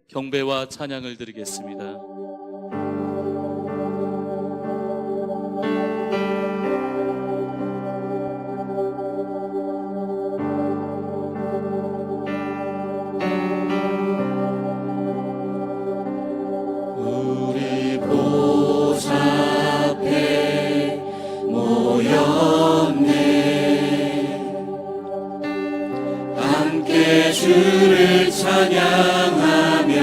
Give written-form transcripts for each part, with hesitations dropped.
경배와 찬양을 드리겠습니다. 주를 찬양하며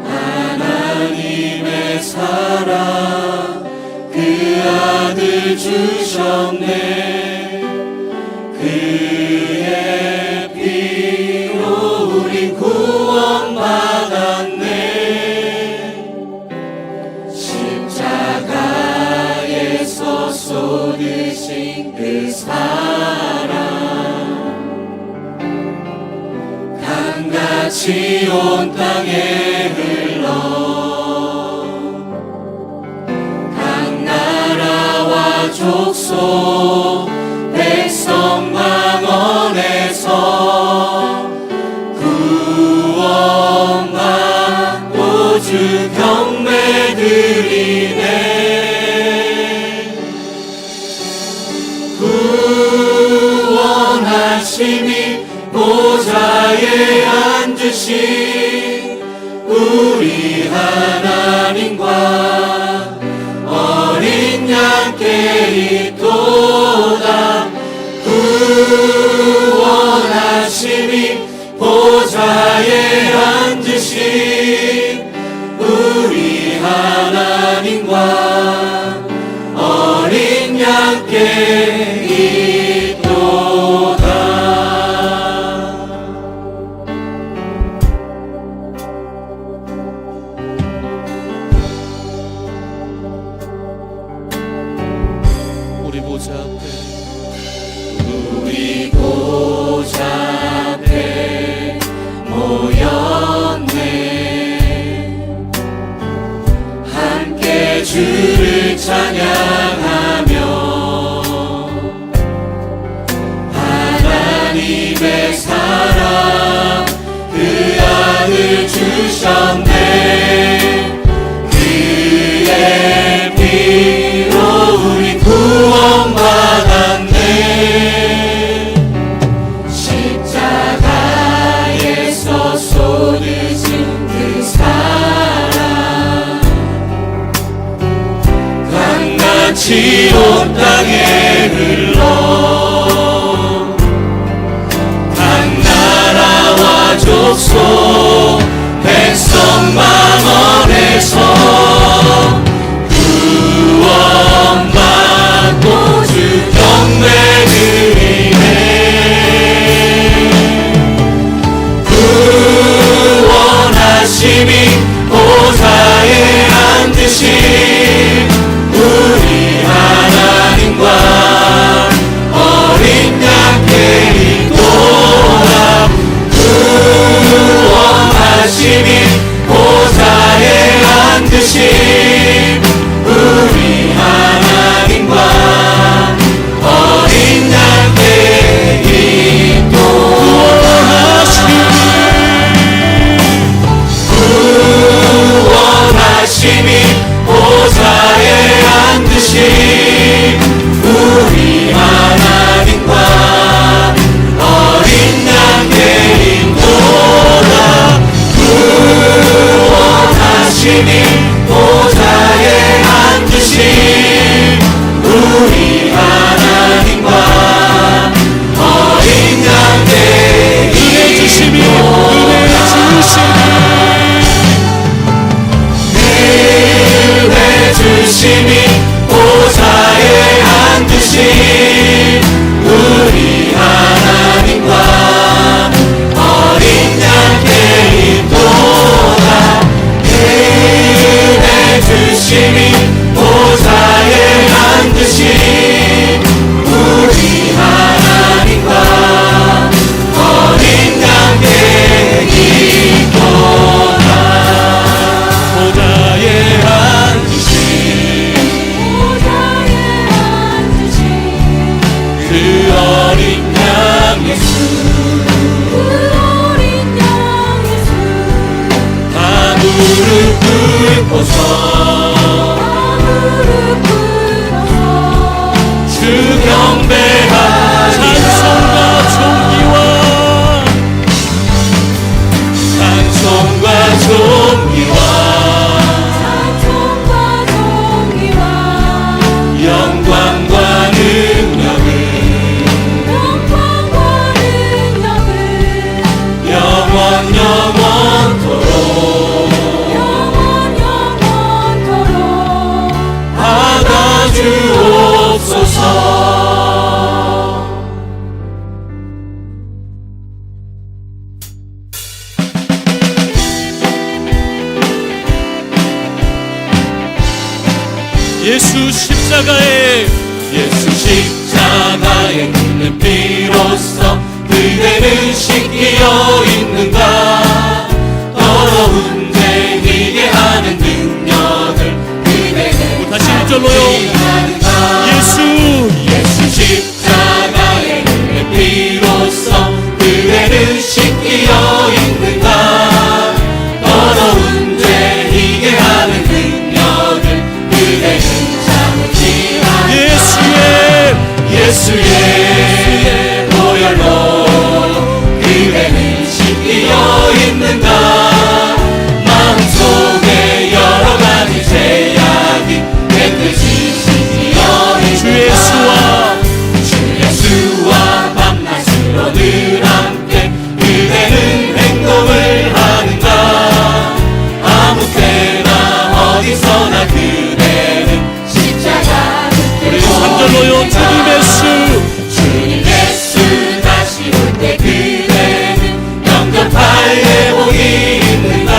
하나님의 사랑 그 아들 주셨네. 그의 피로 우린 구원받았네. 십자가에서 쏟으신 그 사랑 같이 온 땅에 흘러 각 나라와 족속 백성 망원에서 구원받고 주 경배 드리네. 구원하심이 보좌에 앉으신 우리 하나님과 어린 양께 있도다. 구원하심이 보좌에 앉으신 우리 하나님과 어린 양께 있도다. 우리 보좌 앞에 모였네. 함께 주를 찬양하며 하나님의 사랑 그 아들 주셨네. 그의 피로 우리 구원받았네. 십자가에서 쏟으신 그 사랑 강같이 온 땅에 흘러 각 나라와 족속 백성 망원에서 구원받고 주 경배 드리네. 구원하심이 보좌에 앉으신 우리 하나님과 어린 양께 있도다. 구원하심이 보좌에 앉으신 우리 하나님과 어린 양께 있도다. 구원하심이 보좌에 앉으신 우리 하나님과 어린 양께 있도다. 구원하심이 보좌에 앉으신 우리 하나님과 어린 양께 있도다. 은혜 주심이 보좌에 앉으신 우리 하나님과 어린 양께 있도다. 은혜 예수 십자가에 예수 십자가의 묻는 피로써 그대는 씻기어 있는가. 더러운 죄 희게 하는 능력을 그대는 다시 1절로요. 예수 십자가의 묻는 피로써 그대는 씻기어 있는가. 더러운 죄 희게 하는 능력을 그대는 참지 않는가. 예수의 보혈로 그대는 씻기어 있는가. 마음속에 여러 가지 죄악이 깨끗이 씻기어 있는가. 주 예수와 밤낮으로 늘 함께 그대는 행동을 하는가. 아무 때나 어디서나 그대는 십자가 우리 3절로요. 주님 예수 다시 올 때 그대는 영접할 예복이 있는가.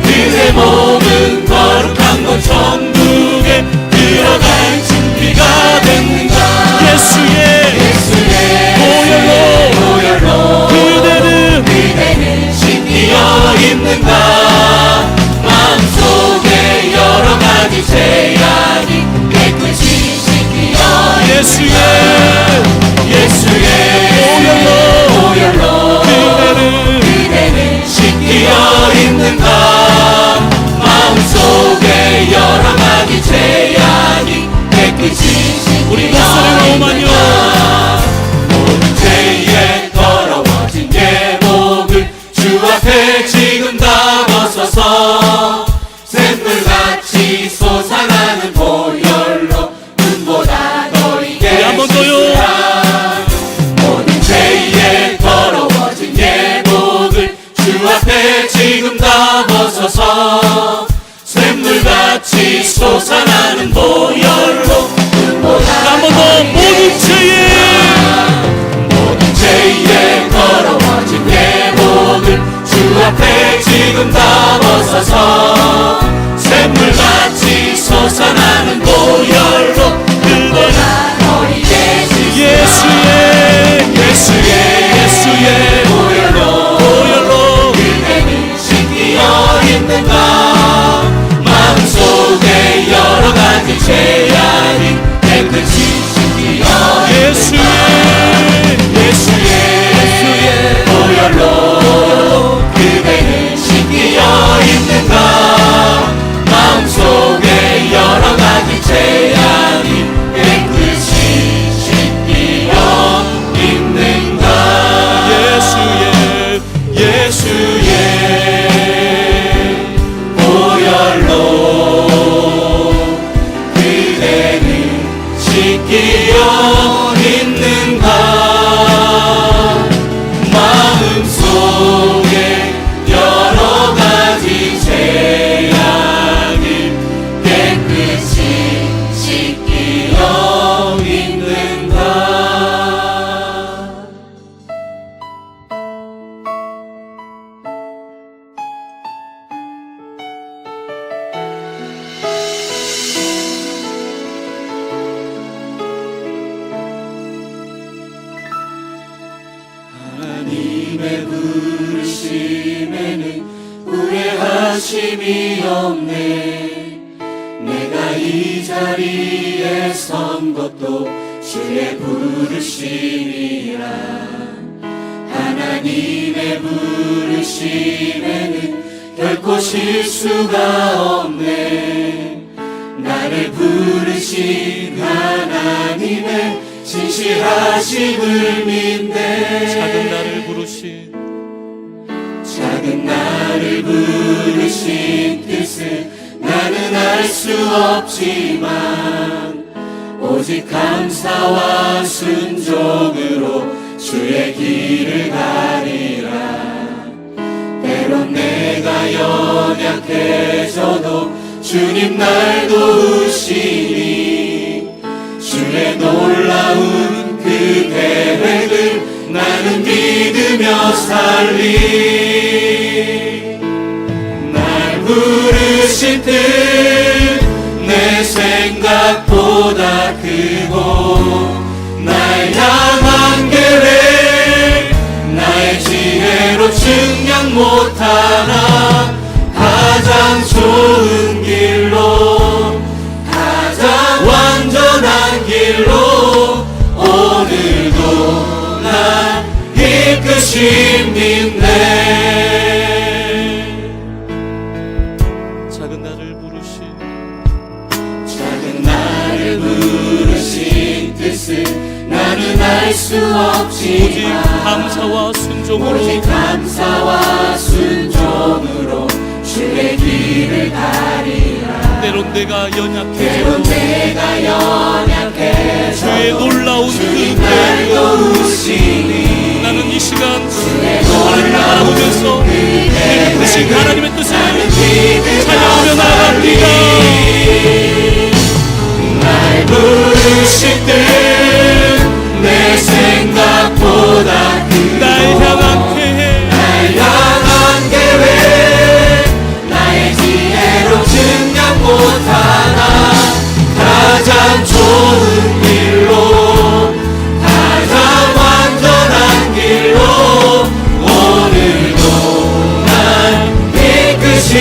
그대 몸은 거룩한 곳 천국에 들어갈 준비가 됐는가. 예수의 보혈로 그대는 씻기어 있는가. 마음속에 여러 가지 죄악이 깨끗이 씻기어 예수의 보혈로 그대는 씻기어 있는가. 마음속에 여러 가지 죄악이 깨끗이 우리 씻기어 목소리로만요. 있는가. 모든 죄에 더러워진 예복을 주 앞에 지금 다 벗어서 샘물같이 솟아나는 보혈로 눈보다 더 익게 한 번 더요. 모든 죄에 더러워진 예복을 주 앞에 지금 다 벗어서 샘물같이 솟아나는 보혈로 눈보다 한 번 더. 모든 죄에 더러워진 예복을 주 앞에 지금 다 벗어서 샘물같이 솟아나는 보혈로 눈보다 더 익게 예수의 보혈로 그대는 씻기어 있는가. 마음속에 여러 가지 죄악이 깨끗이 씻기어 예수의 보혈로 그대는 씻기어 있는가. 마음속에 여러 가지 죄악이 깨끗이 씻기어 있는가. 예수의 보혈로 그대는 씻기어 있는가. 마음속에 여러 가지 죄악이 깨끗이 씻기어 있는가. 하나님의 부르심에는 후회하심이 없네. 내가 이 자리에 선 것도 주의 부르심이라. 하나님의 부르심에는 결코 실수가 없네. 나를 부르신 하나님의 진실하심을 믿네. 작은 나를 부르신 뜻을 나는 알 수 없지만 오직 감사와 순종으로 주의 길을 가리라. 때론 내가 연약해져도 주님 날 도우시니 주의 놀라운 그 계획을 나는 믿으며 살리. 날 부르신 뜻 내 향한 계획 나의 지혜로 증량 못하나 가장 좋은 길로 가장 완전한 길로 오늘도 날 이끄심 믿네. 작은 나를 부르신 작은 나를 부르신 뜻을 나는 알 수 오직 없지만 감사와 순종으로 오직 감사와 순종으로 주의 길을 가리라. 때론 내가 때론 연약해져도 내가 연약해져 주의 놀라운 주님 날 그 도우시니 나는 이 시간 주의 하나님을 바라보면서 놀라운 그 크신 하나님의 뜻을 찬양하며 찬양하며 나아갑니다. 날 부르실 때내 생각보다 날 향한 계획 날 향한 계획 나의 지혜로 증량 못하나 가장 좋은 길로 가장 완전한 길로 오늘도 날 이끄신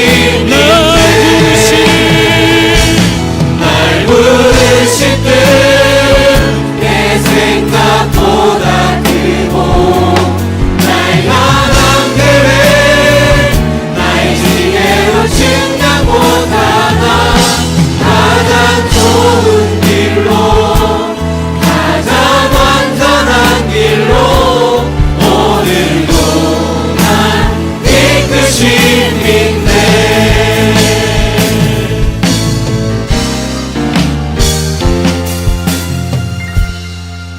날 부르실 때 내 생각보다 크고 날 향한 계획 나의 지혜로 증량 못하나 가장 좋은 길로 가장 완전한 길로 오늘도 날 이끄신 믿네.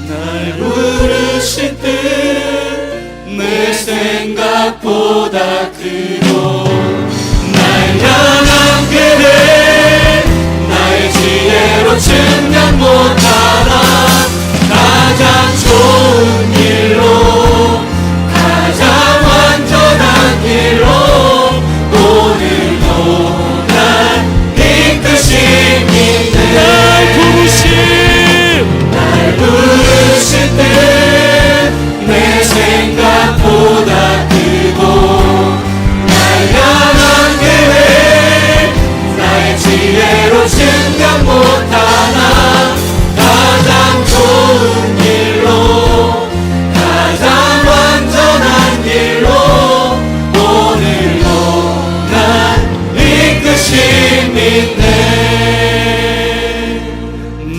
날 부르신 뜻내 생각보다 크고 날 향한 계획 나의 지혜로 증량 못하나 가장 좋은 길로 가장 완전한 길로 오늘도 날 이끄신 믿네. 날 부르신 날 부르실 때 내 생각보다 크고 날 향한 계획 나의 지혜로 증량 못하나 가장 좋은 길로 가장 완전한 길로 오늘도 날 이끄신 믿네.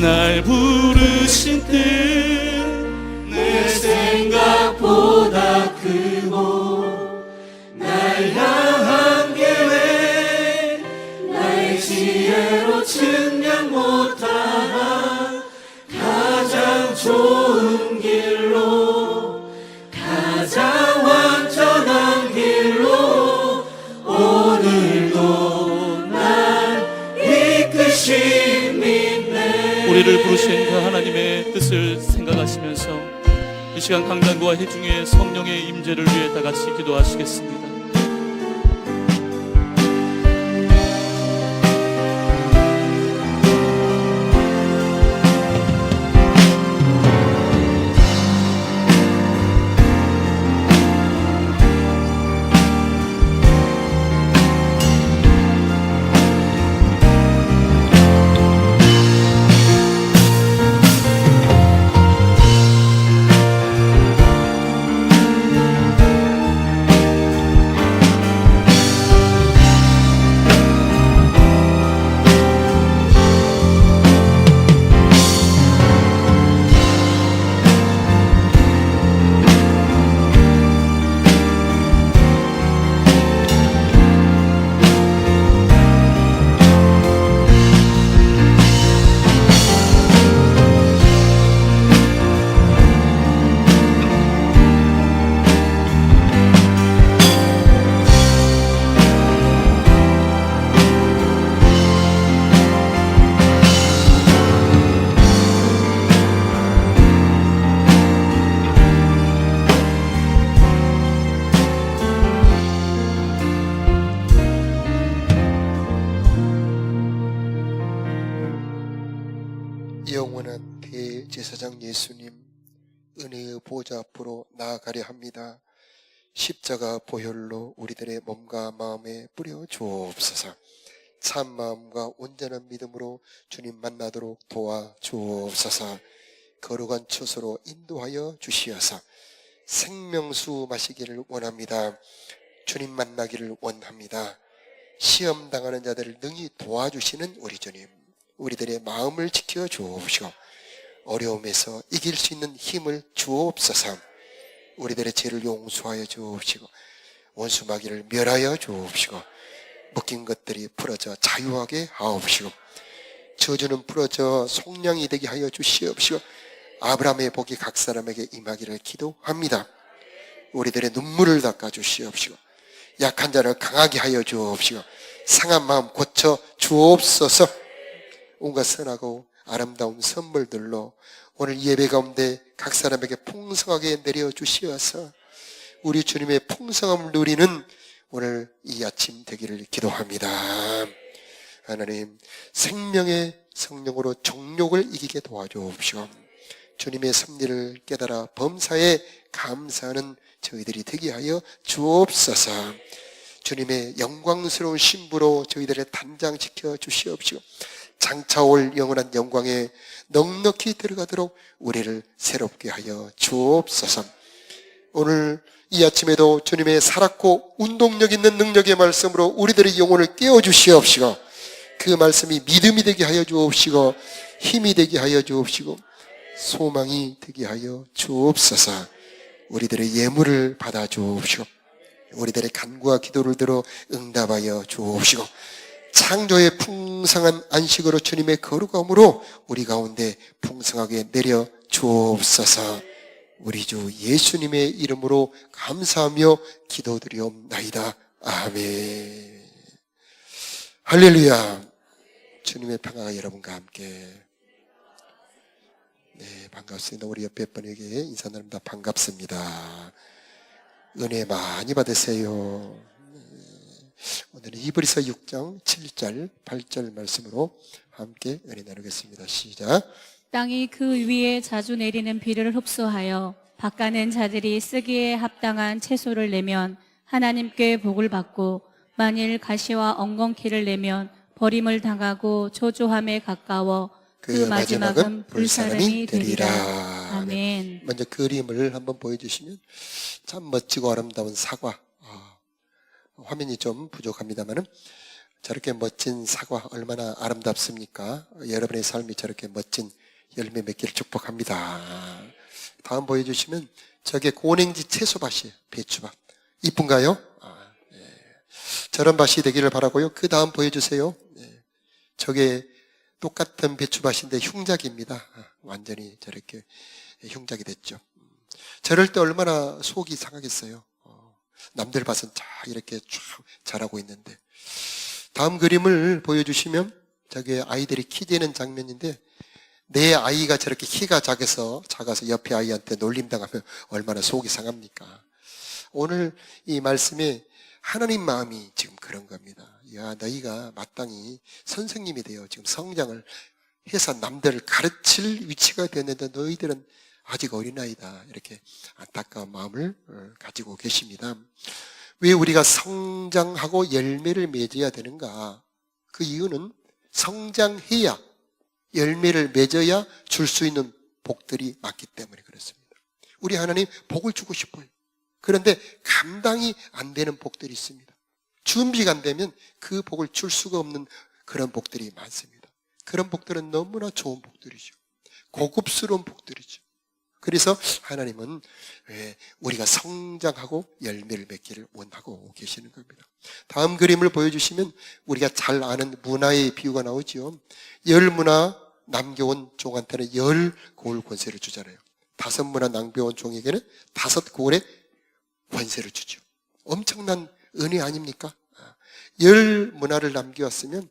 날 부르신 뜻 내 생각보다 크고 날 향한 계획 나의 지혜로 증량 못하나 가장 좋은 길로 가장 완전한 길로 오늘도 날 이끄신 믿네. 우리를 부르신 그 하나님의 뜻을 생각하시면서 이 시간 강단과 회중의 성령의 임재를 위해 다 같이 기도하시겠습니다. 영원한 대제사장 예수님, 은혜의 보좌 앞으로 나아가려 합니다. 십자가 보혈로 우리들의 몸과 마음에 뿌려 주옵소서. 참 마음과 온전한 믿음으로 주님 만나도록 도와 주옵소서. 거룩한 처소로 인도하여 주시어서 생명수 마시기를 원합니다. 주님 만나기를 원합니다. 시험 당하는 자들을 능히 도와주시는 우리 주님, 우리들의 마음을 지켜 주옵시고 어려움에서 이길 수 있는 힘을 주옵소서. 우리들의 죄를 용서하여 주옵시고 원수 마귀를 멸하여 주옵시고 묶인 것들이 풀어져 자유하게 하옵시고 저주는 풀어져 속량이 되게 하여 주시옵시고 아브라함의 복이 각 사람에게 임하기를 기도합니다. 우리들의 눈물을 닦아 주시옵시고 약한 자를 강하게 하여 주옵시고 상한 마음 고쳐 주옵소서. 온갖 선하고 아름다운 선물들로 오늘 예배 가운데 각 사람에게 풍성하게 내려주시어서 우리 주님의 풍성함을 누리는 오늘 이 아침 되기를 기도합니다. 하나님, 생명의 성령으로 정욕을 이기게 도와주옵시고 주님의 섭리를 깨달아 범사에 감사하는 저희들이 되게 하여 주옵소서. 주님의 영광스러운 신부로 저희들의 단장시켜 주시옵시고 장차올 영원한 영광에 넉넉히 들어가도록 우리를 새롭게 하여 주옵소서. 오늘 이 아침에도 주님의 살았고 운동력 있는 능력의 말씀으로 우리들의 영혼을 깨워주시옵시고 그 말씀이 믿음이 되게 하여 주옵시고 힘이 되게 하여 주옵시고 소망이 되게 하여 주옵소서. 우리들의 예물을 받아 주옵시고 우리들의 간구와 기도를 들어 응답하여 주옵시고 창조의 풍성한 안식으로 주님의 거룩함으로 우리 가운데 풍성하게 내려 주옵소서. 우리 주 예수님의 이름으로 감사하며 기도드리옵나이다. 아멘. 할렐루야. 주님의 평화가 여러분과 함께. 네, 반갑습니다. 우리 옆에 분에게 인사 나눕니다. 반갑습니다. 은혜 많이 받으세요. 오늘은 히브리서 6장 7절 8절 말씀으로 함께 은혜 나누겠습니다. 시작. 땅이 그 위에 자주 내리는 비를 흡수하여 밭가는 자들이 쓰기에 합당한 채소를 내면 하나님께 복을 받고 만일 가시와 엉겅퀴를 내면 버림을 당하고 초조함에 가까워 그 마지막은 불사름이 되리라. 아멘. 먼저 그림을 한번 보여주시면 참 멋지고 아름다운 사과. 화면이 좀 부족합니다만은 저렇게 멋진 사과 얼마나 아름답습니까? 여러분의 삶이 저렇게 멋진 열매 맺기를 축복합니다. 다음 보여주시면 저게 고냉지 채소밭이에요. 배추밭. 이쁜가요? 네. 저런 밭이 되기를 바라고요. 그 다음 보여주세요. 네. 저게 똑같은 배추밭인데 흉작입니다. 완전히 저렇게 흉작이 됐죠. 저럴 때 얼마나 속이 상하겠어요. 남들 밭은 쫙 이렇게 쫙 자라고 있는데. 다음 그림을 보여주시면 저게 아이들이 키 재는 장면인데 내 아이가 저렇게 키가 작아서 옆에 아이한테 놀림당하면 얼마나 속이 상합니까? 오늘 이 말씀에 하나님 마음이 지금 그런 겁니다. 야, 너희가 마땅히 선생님이 되어 지금 성장을 해서 남들을 가르칠 위치가 되는데 너희들은 아직 어린아이다. 이렇게 안타까운 마음을 가지고 계십니다. 왜 우리가 성장하고 열매를 맺어야 되는가? 그 이유는 성장해야 열매를 맺어야 줄 수 있는 복들이 많기 때문에 그렇습니다. 우리 하나님 복을 주고 싶어요. 그런데 감당이 안 되는 복들이 있습니다. 준비가 안 되면 그 복을 줄 수가 없는 그런 복들이 많습니다. 그런 복들은 너무나 좋은 복들이죠. 고급스러운 복들이죠. 그래서 하나님은 우리가 성장하고 열매를 맺기를 원하고 계시는 겁니다. 다음 그림을 보여주시면 우리가 잘 아는 문화의 비유가 나오죠. 10문화 남겨온 종한테는 10고을 권세를 주잖아요. 5문화 남겨온 종에게는 5고을의 권세를 주죠. 엄청난 은혜 아닙니까? 10문화를 남겨왔으면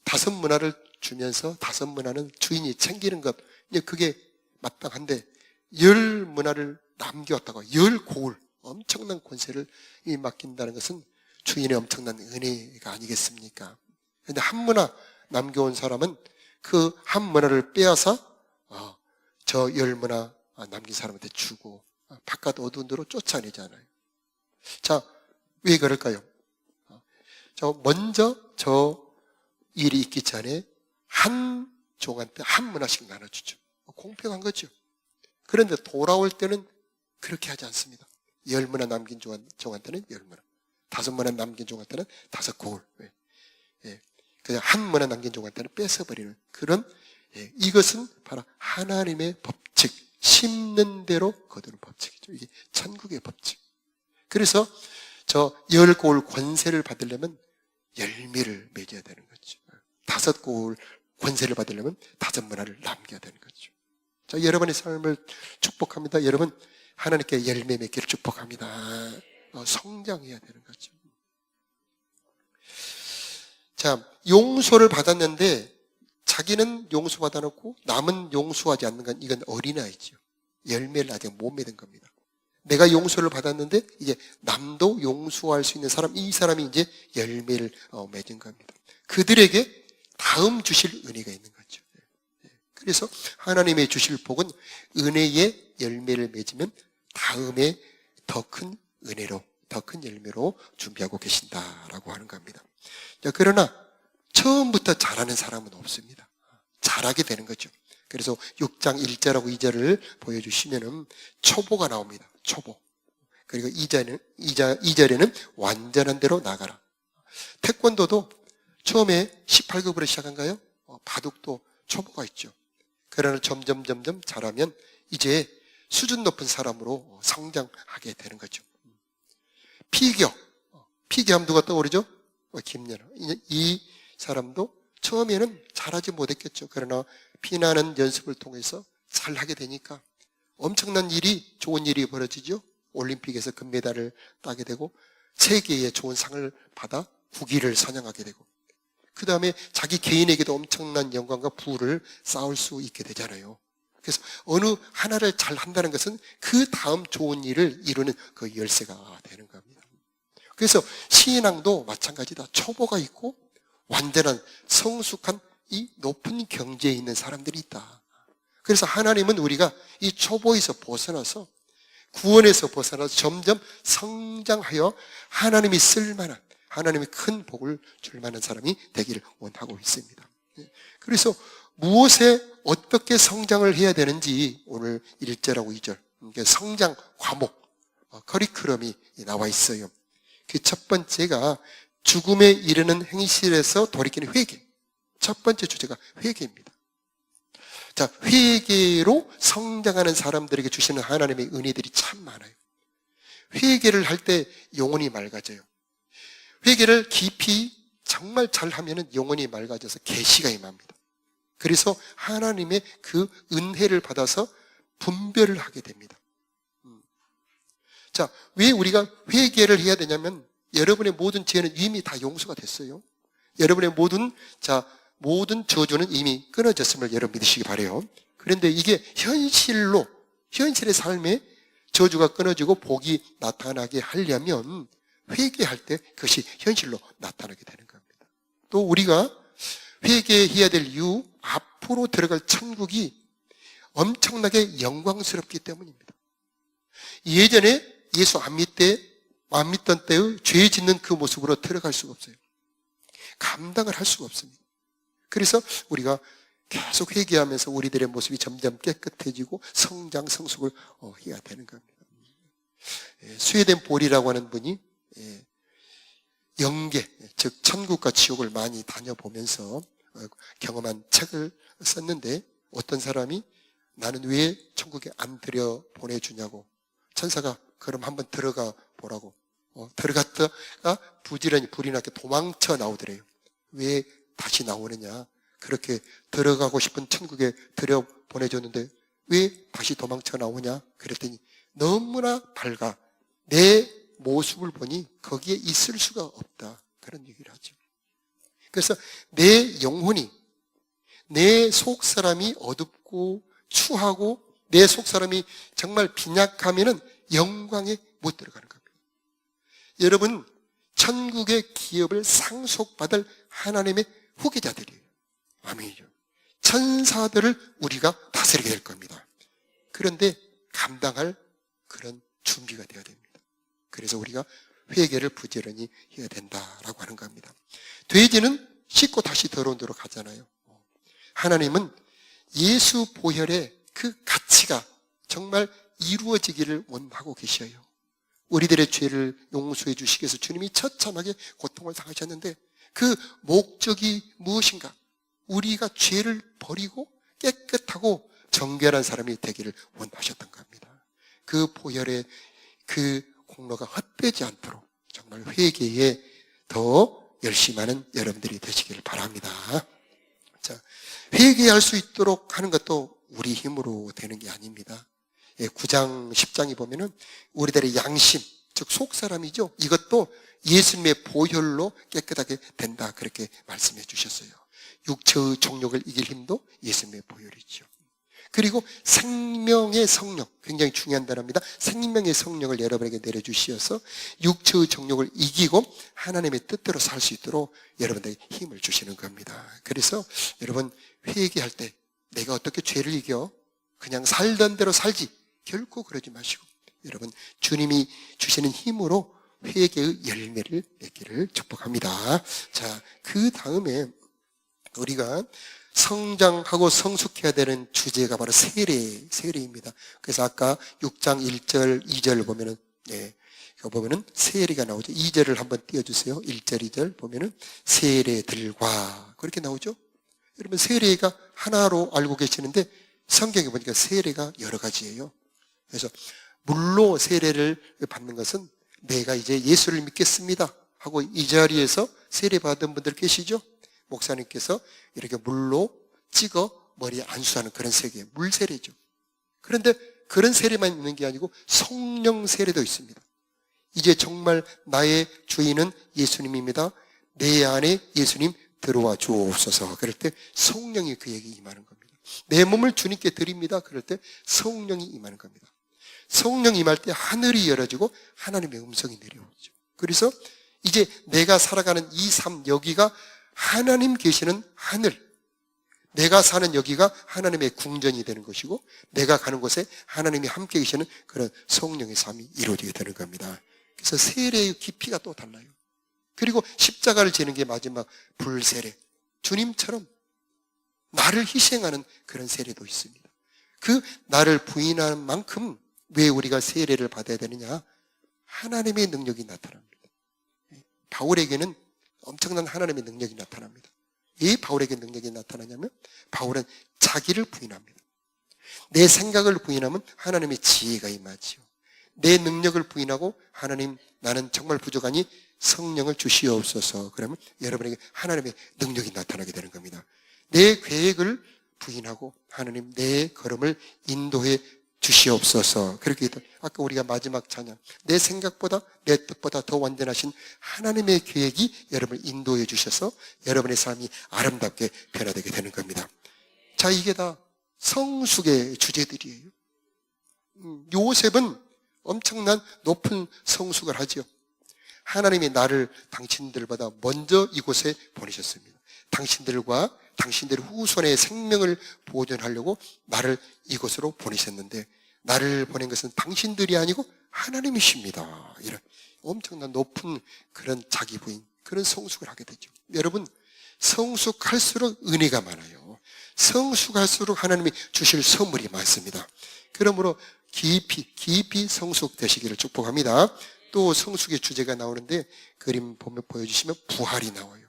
5문화를 주면서 5문화는 주인이 챙기는 것, 그게 마땅한데 10문화를 남겨왔다가 10고을 엄청난 권세를 맡긴다는 것은 주인의 엄청난 은혜가 아니겠습니까? 그런데 한 문화 남겨온 사람은 그 한 문화를 빼앗아 저 10문화 남긴 사람한테 주고 바깥 어두운 데로 쫓아내잖아요. 자, 왜 그럴까요? 먼저 저 일이 있기 전에 한 종한테 한 문화씩 나눠주죠. 공평한 거죠. 그런데 돌아올 때는 그렇게 하지 않습니다. 10문화 남긴 종한테는 10문화, 5문화 남긴 종한테는 5고울. 그냥 한 문화 남긴 종한테는 뺏어버리는 그런, 이것은 바로 하나님의 법칙, 심는 대로 거두는 법칙이죠. 이게 천국의 법칙. 그래서 저 10고울 권세를 받으려면 열매를 맺어야 되는 거죠. 5고울 권세를 받으려면 5문화를 남겨야 되는 거죠. 자, 여러분의 삶을 축복합니다. 여러분, 하나님께 열매 맺기를 축복합니다. 성장해야 되는 거죠. 자, 용서를 받았는데 자기는 용서받아놓고 남은 용서하지 않는 건 이건 어린아이죠. 열매를 아직 못 맺은 겁니다. 내가 용서를 받았는데 이제 남도 용서할 수 있는 사람, 이 사람이 이제 열매를 맺은 겁니다. 그들에게 다음 주실 은혜가 있는 거죠. 그래서 하나님의 주실 복은 은혜의 열매를 맺으면 다음에 더 큰 은혜로, 더 큰 열매로 준비하고 계신다라고 하는 겁니다. 자, 그러나 처음부터 잘하는 사람은 없습니다. 잘하게 되는 거죠. 그래서 6장 1절하고 2절을 보여주시면은 초보가 나옵니다. 초보. 그리고 2절에는 완전한 대로 나가라. 태권도도 처음에 18급으로 시작한가요? 바둑도 초보가 있죠. 그러나 점점 잘하면 이제 수준 높은 사람으로 성장하게 되는 거죠. 피겨 하면 누가 떠오르죠? 김연아. 이 사람도 처음에는 잘하지 못했겠죠. 그러나 피나는 연습을 통해서 잘하게 되니까 엄청난 일이, 좋은 일이 벌어지죠. 올림픽에서 금메달을 따게 되고 세계의 좋은 상을 받아 국위를 선양하게 되고 그 다음에 자기 개인에게도 엄청난 영광과 부를 쌓을 수 있게 되잖아요. 그래서 어느 하나를 잘 한다는 것은 그 다음 좋은 일을 이루는 그 열쇠가 되는 겁니다. 그래서 신앙도 마찬가지다. 초보가 있고 완전한 성숙한 이 높은 경지에 있는 사람들이 있다. 그래서 하나님은 우리가 이 초보에서 벗어나서 구원에서 벗어나서 점점 성장하여 하나님이 쓸만한, 하나님이 큰 복을 줄 만한 사람이 되기를 원하고 있습니다. 그래서 무엇에 어떻게 성장을 해야 되는지 오늘 1절하고 2절 성장 과목, 커리큘럼이 나와 있어요. 그 첫 번째가 죽음에 이르는 행실에서 돌이키는 회개. 첫 번째 주제가 회개입니다. 자, 회개로 성장하는 사람들에게 주시는 하나님의 은혜들이 참 많아요. 회개를 할 때 영혼이 맑아져요. 회개를 깊이 정말 잘하면 영혼이 맑아져서 계시가 임합니다. 그래서 하나님의 그 은혜를 받아서 분별을 하게 됩니다. 자, 왜 우리가 회개를 해야 되냐면 여러분의 모든 죄는 이미 다 용서가 됐어요. 여러분의 모든 저주는 이미 끊어졌음을 여러분 믿으시기 바라요. 그런데 이게 현실의 삶에 저주가 끊어지고 복이 나타나게 하려면 회개할 때 그것이 현실로 나타나게 되는 겁니다. 또 우리가 회개해야 될 이유, 앞으로 들어갈 천국이 엄청나게 영광스럽기 때문입니다. 예전에 예수 안 믿던 때의 죄 짓는 그 모습으로 들어갈 수가 없어요. 감당을 할 수가 없습니다. 그래서 우리가 계속 회개하면서 우리들의 모습이 점점 깨끗해지고 성숙을 해야 되는 겁니다. 스웨덴 볼이라고 하는 분이 영계, 즉 천국과 지옥을 많이 다녀보면서 경험한 책을 썼는데 어떤 사람이 나는 왜 천국에 안 들여보내주냐고 천사가 그럼 한번 들어가 보라고 들어갔다가 부지런히 불이 나게 도망쳐 나오더래요. 왜 다시 나오느냐, 그렇게 들어가고 싶은 천국에 들여보내줬는데 왜 다시 도망쳐 나오냐 그랬더니 너무나 밝아 내 모습을 보니 거기에 있을 수가 없다, 그런 얘기를 하죠. 그래서 내 영혼이, 내 속사람이 어둡고 추하고 내 속사람이 정말 빈약하면은 영광에 못 들어가는 겁니다. 여러분, 천국의 기업을 상속받을 하나님의 후계자들이에요. 아멘이죠. 천사들을 우리가 다스리게 될 겁니다. 그런데 감당할 그런 준비가 되어야 됩니다. 그래서 우리가 회개를 부지런히 해야 된다라고 하는 겁니다. 돼지는 씻고 다시 더러운 데로 가잖아요. 하나님은 예수 보혈의 그 가치가 정말 이루어지기를 원하고 계셔요. 우리들의 죄를 용서해 주시기 위해서 주님이 처참하게 고통을 당하셨는데 그 목적이 무엇인가? 우리가 죄를 버리고 깨끗하고 정결한 사람이 되기를 원하셨던 겁니다. 그 보혈의 그 공로가 헛되지 않도록 정말 회개에 더 열심히 하는 여러분들이 되시기를 바랍니다. 자, 회개할 수 있도록 하는 것도 우리 힘으로 되는 게 아닙니다. 9장, 10장에 보면은 우리들의 양심, 즉 속사람이죠. 이것도 예수님의 보혈로 깨끗하게 된다. 그렇게 말씀해 주셨어요. 육체의 정욕을 이길 힘도 예수님의 보혈이죠. 그리고 생명의 성령, 굉장히 중요한 단어입니다. 생명의 성령을 여러분에게 내려주시어서 육체의 정욕을 이기고 하나님의 뜻대로 살 수 있도록 여러분들에게 힘을 주시는 겁니다. 그래서 여러분 회개할 때 내가 어떻게 죄를 이겨? 그냥 살던 대로 살지. 결코 그러지 마시고 여러분 주님이 주시는 힘으로 회개의 열매를 맺기를 축복합니다. 자, 그 다음에 우리가 성장하고 성숙해야 되는 주제가 바로 세례입니다. 그래서 아까 6장 1절, 2절 보면은, 이거 보면은 세례가 나오죠. 2절을 한번 띄워주세요. 1절, 2절 보면은 세례들과 그렇게 나오죠. 여러분 세례가 하나로 알고 계시는데 성경에 보니까 세례가 여러 가지예요. 그래서 물로 세례를 받는 것은 내가 이제 예수를 믿겠습니다 하고 이 자리에서 세례 받은 분들 계시죠? 목사님께서 이렇게 물로 찍어 머리에 안수하는 그런 세계, 물세례죠. 그런데 그런 세례만 있는 게 아니고 성령 세례도 있습니다. 이제 정말 나의 주인은 예수님입니다. 내 안에 예수님 들어와 주옵소서. 그럴 때 성령이 그에게 임하는 겁니다. 내 몸을 주님께 드립니다. 그럴 때 성령이 임하는 겁니다. 성령이 임할 때 하늘이 열어지고 하나님의 음성이 내려오죠. 그래서 이제 내가 살아가는 이 삶, 여기가 하나님 계시는 하늘, 내가 사는 여기가 하나님의 궁전이 되는 것이고 내가 가는 곳에 하나님이 함께 계시는 그런 성령의 삶이 이루어지게 되는 겁니다. 그래서 세례의 깊이가 또 달라요. 그리고 십자가를 지는 게 마지막 불세례, 주님처럼 나를 희생하는 그런 세례도 있습니다. 그 나를 부인하는 만큼 왜 우리가 세례를 받아야 되느냐? 하나님의 능력이 나타납니다. 바울에게는 엄청난 하나님의 능력이 나타납니다. 왜 바울에게 능력이 나타나냐면 바울은 자기를 부인합니다. 내 생각을 부인하면 하나님의 지혜가 임하지요. 내 능력을 부인하고 하나님 나는 정말 부족하니 성령을 주시옵소서. 그러면 여러분에게 하나님의 능력이 나타나게 되는 겁니다. 내 계획을 부인하고 하나님 내 걸음을 인도해 주시옵소서. 그렇게 했던 아까 우리가 마지막 찬양, 내 생각보다 내 뜻보다 더 완전하신 하나님의 계획이 여러분을 인도해 주셔서 여러분의 삶이 아름답게 변화되게 되는 겁니다. 자, 이게 다 성숙의 주제들이에요. 요셉은 엄청난 높은 성숙을 하죠. 하나님이 나를 당신들보다 먼저 이곳에 보내셨습니다. 당신들과 당신들의 후손의 생명을 보존하려고 나를 이곳으로 보내셨는데 나를 보낸 것은 당신들이 아니고 하나님이십니다. 이런 엄청난 높은 그런 자기 부인, 그런 성숙을 하게 되죠. 여러분, 성숙할수록 은혜가 많아요. 성숙할수록 하나님이 주실 선물이 많습니다. 그러므로 깊이 성숙되시기를 축복합니다. 또 성숙의 주제가 나오는데 그림 보면 보여주시면 부활이 나와요.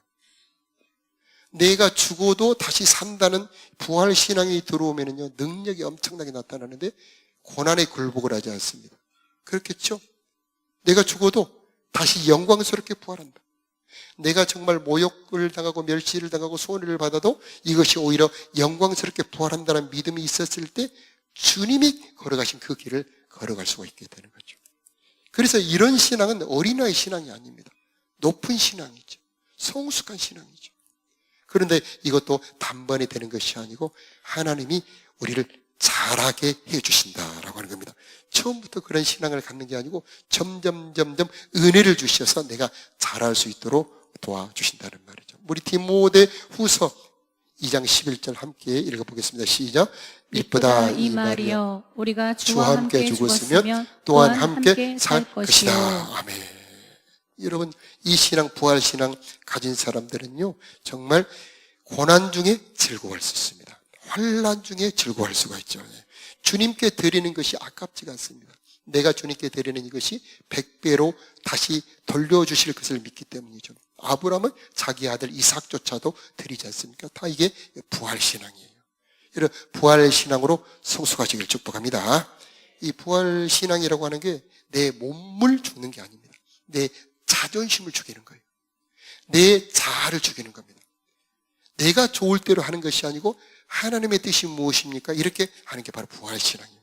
내가 죽어도 다시 산다는 부활 신앙이 들어오면요 능력이 엄청나게 나타나는데 고난의 굴복을 하지 않습니다. 그렇겠죠? 내가 죽어도 다시 영광스럽게 부활한다. 내가 정말 모욕을 당하고 멸시를 당하고 손해를 받아도 이것이 오히려 영광스럽게 부활한다는 믿음이 있었을 때 주님이 걸어가신 그 길을 걸어갈 수가 있게 되는 거죠. 그래서 이런 신앙은 어린아이 신앙이 아닙니다. 높은 신앙이죠. 성숙한 신앙이죠. 그런데 이것도 단번에 되는 것이 아니고 하나님이 우리를 자라게 해주신다라고 하는 겁니다. 처음부터 그런 신앙을 갖는 게 아니고 점점 은혜를 주셔서 내가 자랄 수 있도록 도와주신다는 말이죠. 우리 디모데 후서 2장 11절 함께 읽어보겠습니다. 시작. 미쁘다 이 말이여 우리가 주와 함께 죽었으면 또한 함께 살 것이다. 아멘. 여러분, 이 신앙, 부활 신앙 가진 사람들은요, 정말 고난 중에 즐거워할 수 있습니다. 환난 중에 즐거워할 수가 있죠. 주님께 드리는 것이 아깝지가 않습니다. 내가 주님께 드리는 이것이 100배로 다시 돌려주실 것을 믿기 때문이죠. 아브라함은 자기 아들 이삭조차도 드리지 않습니까? 다 이게 부활신앙이에요. 이런 부활신앙으로 성숙하시길 축복합니다. 이 부활신앙이라고 하는 게 내 몸을 죽는 게 아닙니다. 내 자존심을 죽이는 거예요. 내 자아를 죽이는 겁니다. 내가 좋을 대로 하는 것이 아니고 하나님의 뜻이 무엇입니까? 이렇게 하는 게 바로 부활신앙입니다.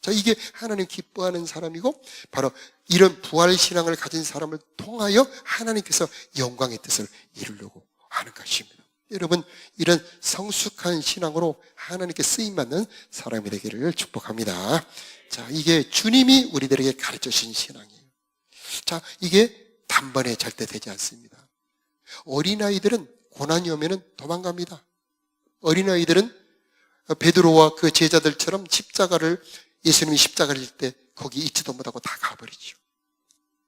자, 이게 하나님 기뻐하는 사람이고 바로 이런 부활신앙을 가진 사람을 통하여 하나님께서 영광의 뜻을 이루려고 하는 것입니다. 여러분, 이런 성숙한 신앙으로 하나님께 쓰임받는 사람이 되기를 축복합니다. 자, 이게 주님이 우리들에게 가르쳐 주신 신앙이에요. 자, 이게 단번에 절대 되지 않습니다. 어린아이들은 고난이 오면은 도망갑니다. 어린아이들은 베드로와 그 제자들처럼 예수님이 십자가를 질 때 거기 있지도 못하고 다 가버리죠.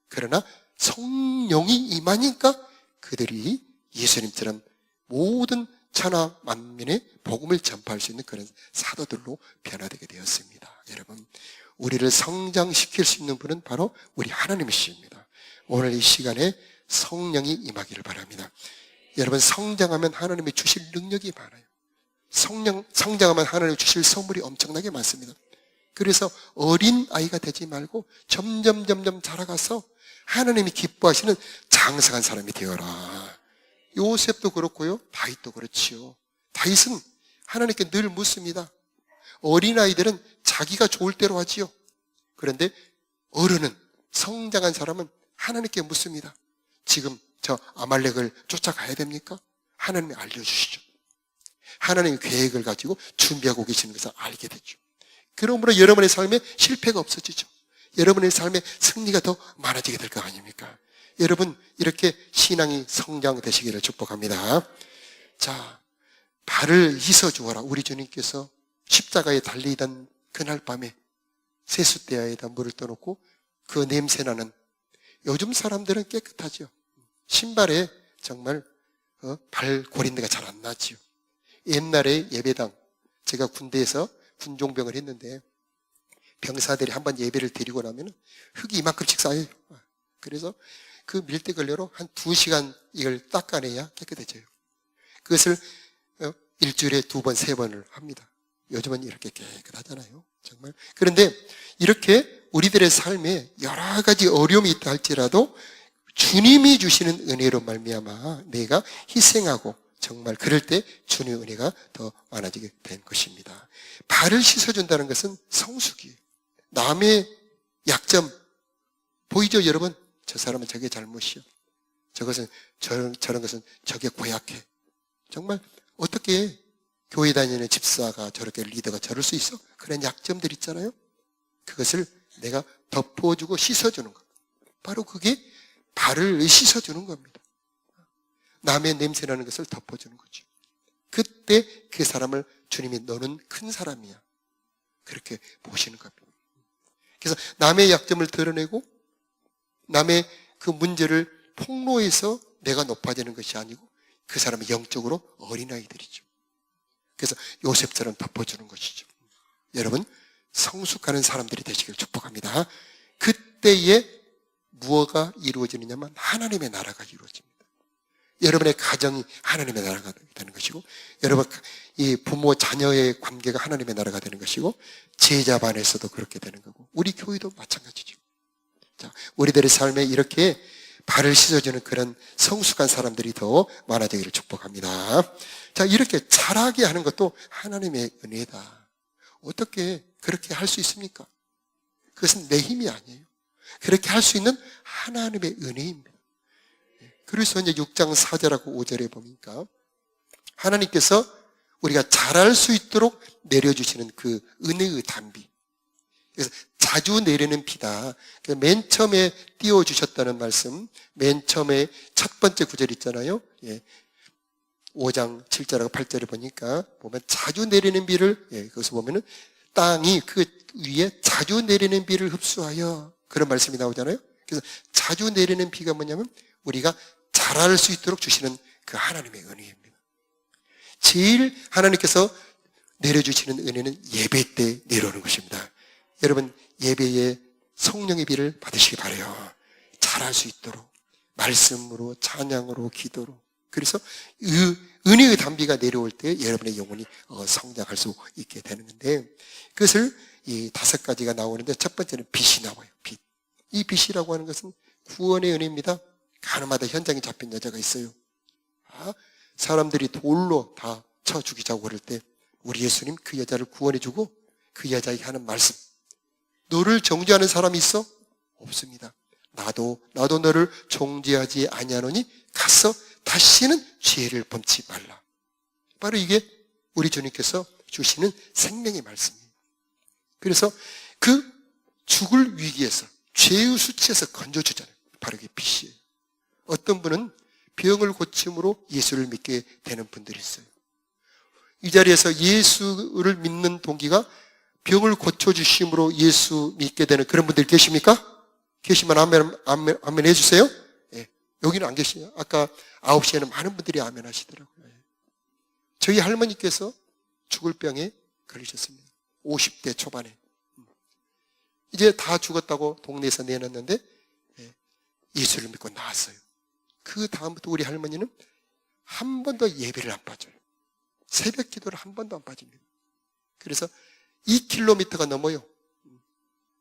그러나 성령이 임하니까 그들이 예수님처럼 모든 천하 만민의 복음을 전파할 수 있는 그런 사도들로 변화되게 되었습니다. 여러분, 우리를 성장시킬 수 있는 분은 바로 우리 하나님이십니다. 오늘 이 시간에 성령이 임하기를 바랍니다. 여러분, 성장하면 하나님이 주실 능력이 많아요. 성장하면 하나님이 주실 선물이 엄청나게 많습니다. 그래서 어린 아이가 되지 말고 점점 자라가서 하나님이 기뻐하시는 장성한 사람이 되어라. 요셉도 그렇고요, 다윗도 그렇지요. 다윗은 하나님께 늘 묻습니다. 어린아이들은 자기가 좋을 대로 하지요. 그런데 어른은, 성장한 사람은 하나님께 묻습니다. 지금 저 아말렉을 쫓아가야 됩니까? 하나님이 알려주시죠. 하나님의 계획을 가지고 준비하고 계시는 것을 알게 되죠. 그러므로 여러분의 삶에 실패가 없어지죠. 여러분의 삶에 승리가 더 많아지게 될 거 아닙니까? 여러분, 이렇게 신앙이 성장되시기를 축복합니다. 자, 발을 씻어 주어라. 우리 주님께서 십자가에 달리던 그날 밤에 세숫대야에다 물을 떠놓고 그 냄새나는, 요즘 사람들은 깨끗하죠. 신발에 정말 발 고린내가 잘 안 나지요. 옛날에 예배당, 제가 군대에서 군종병을 했는데 병사들이 한번 예배를 드리고 나면 흙이 이만큼씩 쌓여요. 그래서 그 밀대걸레로 한 2시간 이걸 닦아내야 깨끗해져요. 그것을 일주일에 2번, 3번을 합니다. 요즘은 이렇게 깨끗하잖아요. 정말. 그런데 이렇게 우리들의 삶에 여러 가지 어려움이 있다 할지라도 주님이 주시는 은혜로 말미암아 내가 희생하고 정말 그럴 때 주님의 은혜가 더 많아지게 된 것입니다. 발을 씻어준다는 것은 성숙이에요. 남의 약점 보이죠, 여러분? 저 사람은 저게 잘못이요. 저것은 저런 것은 저게 고약해. 정말 어떻게 교회 다니는 집사가 저렇게 리더가 저럴 수 있어? 그런 약점들 있잖아요. 그것을 내가 덮어주고 씻어주는 것. 바로 그게 발을 씻어주는 겁니다. 남의 냄새나는 것을 덮어주는 거죠. 그때 그 사람을 주님이 너는 큰 사람이야, 그렇게 보시는 겁니다. 그래서 남의 약점을 드러내고 남의 그 문제를 폭로해서 내가 높아지는 것이 아니고 그 사람이 영적으로 어린아이들이죠. 그래서 요셉처럼 덮어주는 것이죠. 여러분, 성숙하는 사람들이 되시길 축복합니다. 그때에 무엇가 이루어지느냐면 하나님의 나라가 이루어집니다. 여러분의 가정이 하나님의 나라가 되는 것이고, 여러분 이 부모 자녀의 관계가 하나님의 나라가 되는 것이고, 제자 반에서도 그렇게 되는 거고, 우리 교회도 마찬가지죠. 자, 우리들의 삶에 이렇게 발을 씻어주는 그런 성숙한 사람들이 더 많아지기를 축복합니다. 자, 이렇게 자라게 하는 것도 하나님의 은혜다. 어떻게 그렇게 할 수 있습니까? 그것은 내 힘이 아니에요. 그렇게 할 수 있는 하나님의 은혜입니다. 그래서 이제 6장 4절하고 5절에 보니까 하나님께서 우리가 잘할 수 있도록 내려주시는 그 은혜의 단비. 그래서 자주 내리는 비다. 맨 처음에 띄워주셨다는 말씀, 맨 처음에 첫 번째 구절 있잖아요. 예. 5장 7절하고 8절을 보니까 보면 자주 내리는 비를, 거기서 보면은 땅이 그 위에 자주 내리는 비를 흡수하여, 그런 말씀이 나오잖아요. 그래서 자주 내리는 비가 뭐냐면 우리가 자랄 수 있도록 주시는 그 하나님의 은혜입니다. 제일 하나님께서 내려주시는 은혜는 예배 때 내려오는 것입니다. 여러분, 예배에 성령의 비를 받으시기 바라요. 자랄 수 있도록 말씀으로, 찬양으로, 기도로. 그래서 은혜의 단비가 내려올 때 여러분의 영혼이 성장할 수 있게 되는 건데, 그것을 이 5가지가 나오는데, 첫 번째는 빛이 나와요. 빛. 이 빛이라고 하는 것은 구원의 은혜입니다. 가늠하다 현장에 잡힌 여자가 있어요. 사람들이 돌로 다 쳐 죽이자고 그럴 때 우리 예수님 그 여자를 구원해주고 그 여자에게 하는 말씀, 너를 정죄하는 사람이 있어? 없습니다. 나도 너를 정죄하지 아니하노니 가서 다시는 죄를 범치 말라. 바로 이게 우리 주님께서 주시는 생명의 말씀이에요. 그래서 그 죽을 위기에서, 죄의 수치에서 건져주잖아요. 바로 이게 빛이에요. 어떤 분은 병을 고침으로 예수를 믿게 되는 분들이 있어요. 이 자리에서 예수를 믿는 동기가 병을 고쳐주심으로 예수 믿게 되는 그런 분들 계십니까? 계시면 아멘 해주세요. 예. 여기는 안 계시냐? 아까 9시에는 많은 분들이 아멘 하시더라고요. 예. 저희 할머니께서 죽을 병에 걸리셨습니다. 50대 초반에. 이제 다 죽었다고 동네에서 내놨는데 예수를 믿고 나왔어요. 그 다음부터 우리 할머니는 한 번도 예배를 안 빠져요. 새벽 기도를 한 번도 안 빠집니다. 그래서 2km가 넘어요.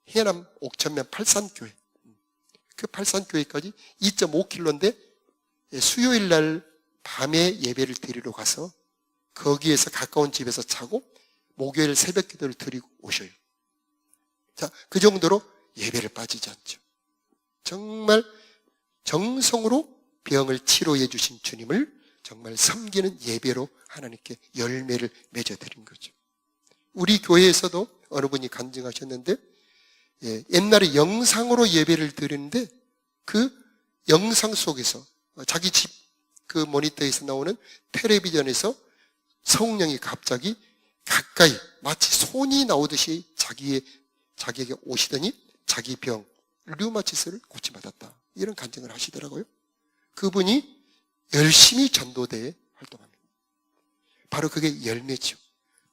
해남 옥천면 팔산교회. 그 팔산교회까지 2.5km인데 수요일 날 밤에 예배를 드리러 가서 거기에서 가까운 집에서 자고 목요일 새벽 기도를 드리고 오셔요. 자, 그 정도로 예배를 빠지지 않죠. 정말 정성으로 병을 치료해 주신 주님을 정말 섬기는 예배로 하나님께 열매를 맺어드린 거죠. 우리 교회에서도 어느 분이 간증하셨는데, 옛날에 영상으로 예배를 드리는데 그 영상 속에서 자기 집 그 모니터에서 나오는 텔레비전에서 성령이 갑자기 가까이 마치 손이 나오듯이 자기에게 오시더니 자기 병 류마티스를 고침받았다, 이런 간증을 하시더라고요. 그분이 열심히 전도대에 활동합니다. 바로 그게 열매죠.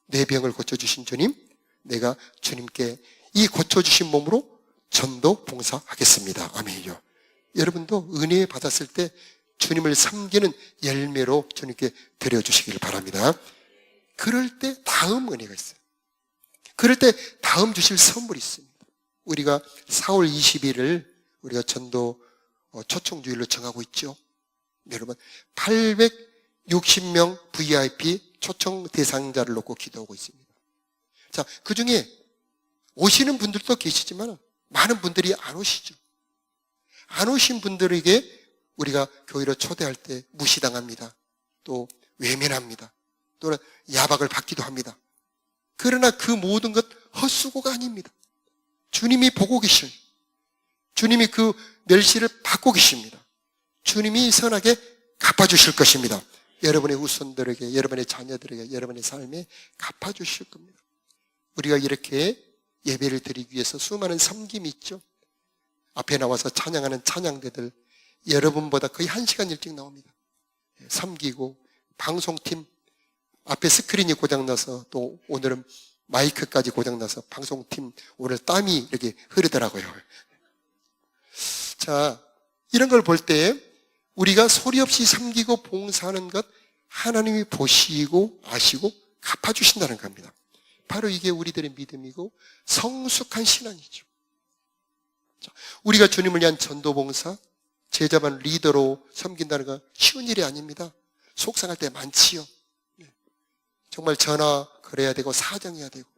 내 병을 고쳐주신 주님, 내가 주님께 이 고쳐주신 몸으로 전도 봉사하겠습니다. 아멘이요. 여러분도 은혜 받았을 때 주님을 섬기는 열매로 주님께 드려주시기를 바랍니다. 그럴 때 다음 은혜가 있어요. 그럴 때 다음 주실 선물이 있습니다. 우리가 4월 20일을 우리가 전도 초청주일로 정하고 있죠. 여러분, 860명 VIP 초청 대상자를 놓고 기도하고 있습니다. 자, 그 중에 오시는 분들도 계시지만 많은 분들이 안 오시죠. 안 오신 분들에게 우리가 교회로 초대할 때 무시당합니다. 또 외면합니다. 또는 야박을 받기도 합니다. 그러나 그 모든 것 헛수고가 아닙니다. 주님이 보고 계실, 주님이 그 멸시를 받고 계십니다. 주님이 선하게 갚아주실 것입니다. 여러분의 후손들에게, 여러분의 자녀들에게, 여러분의 삶에 갚아주실 겁니다. 우리가 이렇게 예배를 드리기 위해서 수많은 섬김이 있죠. 앞에 나와서 찬양하는 찬양대들 여러분보다 거의 1시간 일찍 나옵니다. 섬기고, 방송팀 앞에 스크린이 고장나서, 또 오늘은 마이크까지 고장나서 방송팀 오늘 땀이 이렇게 흐르더라고요. 자, 이런 걸 볼 때 우리가 소리 없이 섬기고 봉사하는 것 하나님이 보시고 아시고 갚아주신다는 겁니다. 바로 이게 우리들의 믿음이고 성숙한 신앙이죠. 자, 우리가 주님을 위한 전도봉사, 제자반 리더로 섬긴다는 건 쉬운 일이 아닙니다. 속상할 때 많지요. 정말 전화 걸어야 되고 사정해야 되고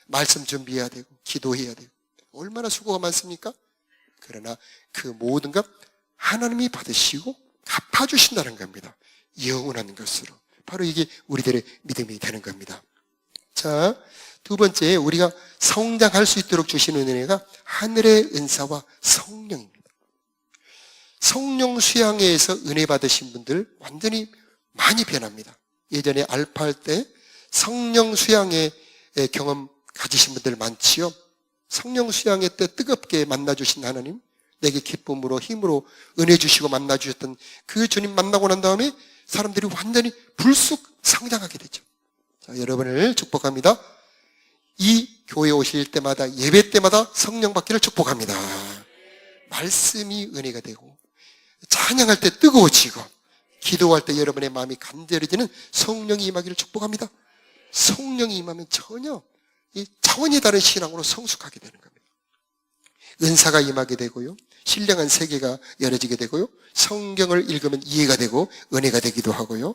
말씀 준비해야 되고 기도해야 되고 얼마나 수고가 많습니까? 그러나 그 모든 것 하나님이 받으시고 갚아주신다는 겁니다. 영원한 것으로. 바로 이게 우리들의 믿음이 되는 겁니다. 자, 두 번째, 우리가 성장할 수 있도록 주시는 은혜가 하늘의 은사와 성령입니다. 성령 수양회에서 은혜 받으신 분들 완전히 많이 변합니다. 예전에 알파할 때 성령 수양의 경험 가지신 분들 많지요. 성령 수양의 때 뜨겁게 만나주신 하나님, 내게 기쁨으로 힘으로 은혜 주시고 만나주셨던 그 주님 만나고 난 다음에 사람들이 완전히 불쑥 성장하게 되죠. 자, 여러분을 축복합니다. 이 교회 오실 때마다, 예배 때마다 성령 받기를 축복합니다. 말씀이 은혜가 되고, 찬양할 때 뜨거워지고, 기도할 때 여러분의 마음이 간절해지는 성령이 임하기를 축복합니다. 성령이 임하면 전혀 이 차원이 다른 신앙으로 성숙하게 되는 겁니다. 은사가 임하게 되고요, 신령한 세계가 열어지게 되고요, 성경을 읽으면 이해가 되고 은혜가 되기도 하고요,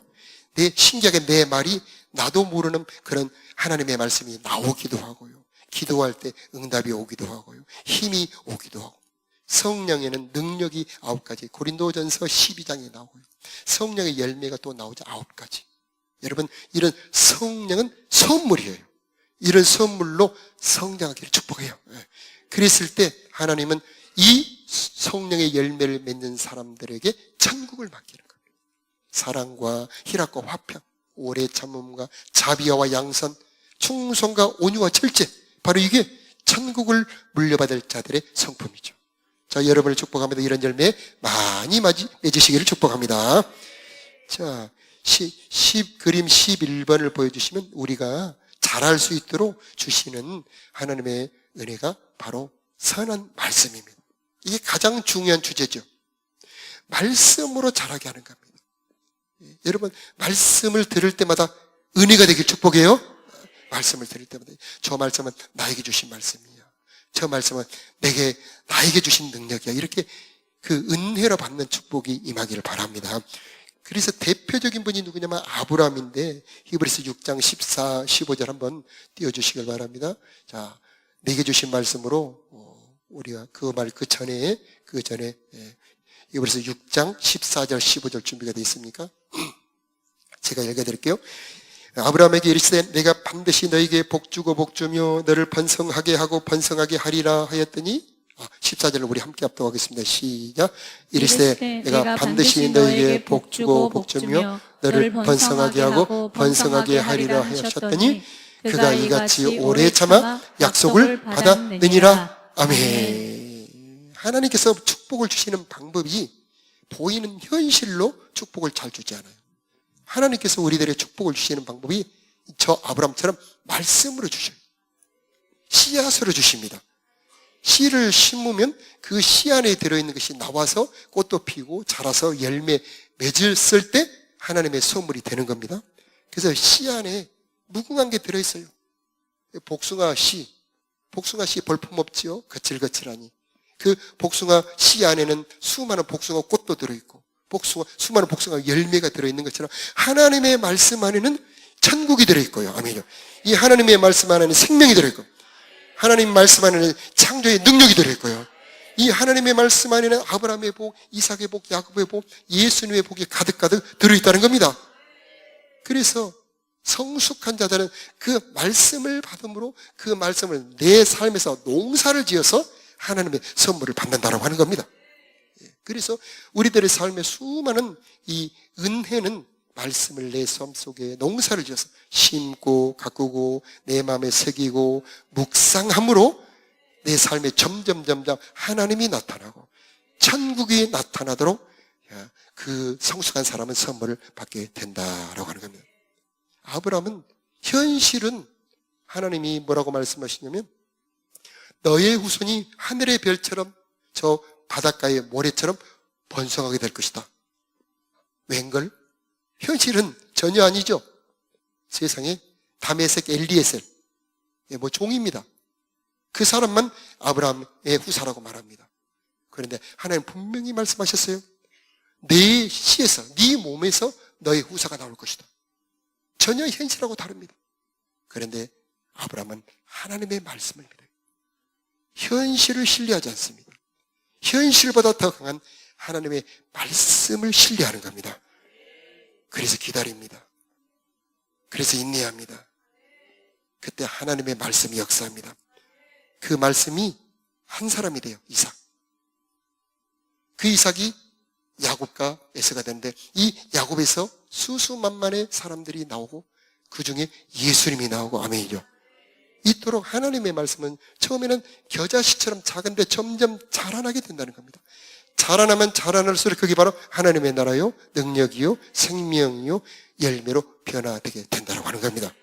신기하게 내 말이 나도 모르는 그런 하나님의 말씀이 나오기도 하고요, 기도할 때 응답이 오기도 하고요, 힘이 오기도 하고, 성령에는 능력이 9가지, 고린도전서 12장에 나오고요, 성령의 열매가 또 나오죠. 9가지. 여러분, 이런 성령은 선물이에요. 이런 선물로 성장하기를 축복해요. 그랬을 때 하나님은 이 성령의 열매를 맺는 사람들에게 천국을 맡기는 겁니다. 사랑과 희락과 화평, 오래 참음과 자비와 양선, 충성과 온유와 절제, 바로 이게 천국을 물려받을 자들의 성품이죠. 자, 여러분을 축복합니다. 이런 열매 많이 맺으시기를 축복합니다. 자, 그림 11번을 보여주시면 우리가 잘할 수 있도록 주시는 하나님의 은혜가 바로 선한 말씀입니다. 이게 가장 중요한 주제죠. 말씀으로 자라게 하는 겁니다. 여러분, 말씀을 들을 때마다 은혜가 되길 축복해요. 말씀을 들을 때마다 저 말씀은 나에게 주신 말씀이야, 저 말씀은 나에게 주신 능력이야, 이렇게 그 은혜로 받는 축복이 임하기를 바랍니다. 그래서 대표적인 분이 누구냐면 아브라함인데, 히브리서 6장 14, 15절 한번 띄워주시길 바랍니다. 자, 내게 주신 말씀으로 우리가 그 전에 히브리서 6장 14절 15절 준비가 되어 있습니까? 제가 읽어드릴게요. 아브라함에게 이르시되 내가 반드시 너에게 복주고 복주며 너를 번성하게 하고 번성하게 하리라 하였더니, 14절을 우리 함께 합독하겠습니다. 시작. 이르시되 내가 반드시 너에게 복주고 복주며 너를 번성하게 하고 번성하게 하리라 하셨더니 그가 이같이 오래 참아 약속을 받았느니라. 아멘. 하나님께서 축복을 주시는 방법이 보이는 현실로 축복을 잘 주지 않아요. 하나님께서 우리들의 축복을 주시는 방법이 저 아브라함처럼 말씀으로 주셔요. 씨앗으로 주십니다. 씨를 심으면 그 씨 안에 들어있는 것이 나와서 꽃도 피고 자라서 열매 맺을 때 하나님의 선물이 되는 겁니다. 그래서 씨 안에 무궁한 게 들어있어요. 복숭아 씨 볼품없지요? 거칠거칠하니. 그 복숭아 씨 안에는 수많은 복숭아 꽃도 들어있고 수많은 복숭아 열매가 들어있는 것처럼 하나님의 말씀 안에는 천국이 들어있고요. 아멘요. 이 하나님의 말씀 안에는 생명이 들어있고, 하나님 말씀 안에는 창조의 능력이 들어있고요, 이 하나님의 말씀 안에는 아브라함의 복, 이삭의 복, 야곱의 복, 예수님의 복이 가득가득 들어있다는 겁니다. 그래서 성숙한 자들은 그 말씀을 받음으로 그 말씀을 내 삶에서 농사를 지어서 하나님의 선물을 받는다라고 하는 겁니다. 그래서 우리들의 삶의 수많은 이 은혜는 말씀을 내 삶 속에 농사를 지어서 심고 가꾸고 내 마음에 새기고 묵상함으로 내 삶에 점점 하나님이 나타나고 천국이 나타나도록 그 성숙한 사람은 선물을 받게 된다라고 하는 겁니다. 아브라함은 현실은 하나님이 뭐라고 말씀하시냐면 너의 후손이 하늘의 별처럼 저 바닷가의 모래처럼 번성하게 될 것이다. 웬걸? 현실은 전혀 아니죠. 세상에 다메섹 엘리에셀, 종입니다. 그 사람만 아브라함의 후사라고 말합니다. 그런데 하나님 분명히 말씀하셨어요. 내 씨에서, 네 몸에서 너의 후사가 나올 것이다. 전혀 현실하고 다릅니다. 그런데 아브라함은 하나님의 말씀을 믿어요. 현실을 신뢰하지 않습니다. 현실보다 더 강한 하나님의 말씀을 신뢰하는 겁니다. 그래서 기다립니다. 그래서 인내합니다. 그때 하나님의 말씀이 역사합니다. 그 말씀이 한 사람이 돼요. 이삭. 그 이삭이 야곱과 에서가 되는데 이 야곱에서 수수만만의 사람들이 나오고 그 중에 예수님이 나오고 아멘이죠. 이토록 하나님의 말씀은 처음에는 겨자씨처럼 작은데 점점 자라나게 된다는 겁니다. 자라나면 자라날수록 그게 바로 하나님의 나라요, 능력이요, 생명이요, 열매로 변화되게 된다고 하는 겁니다.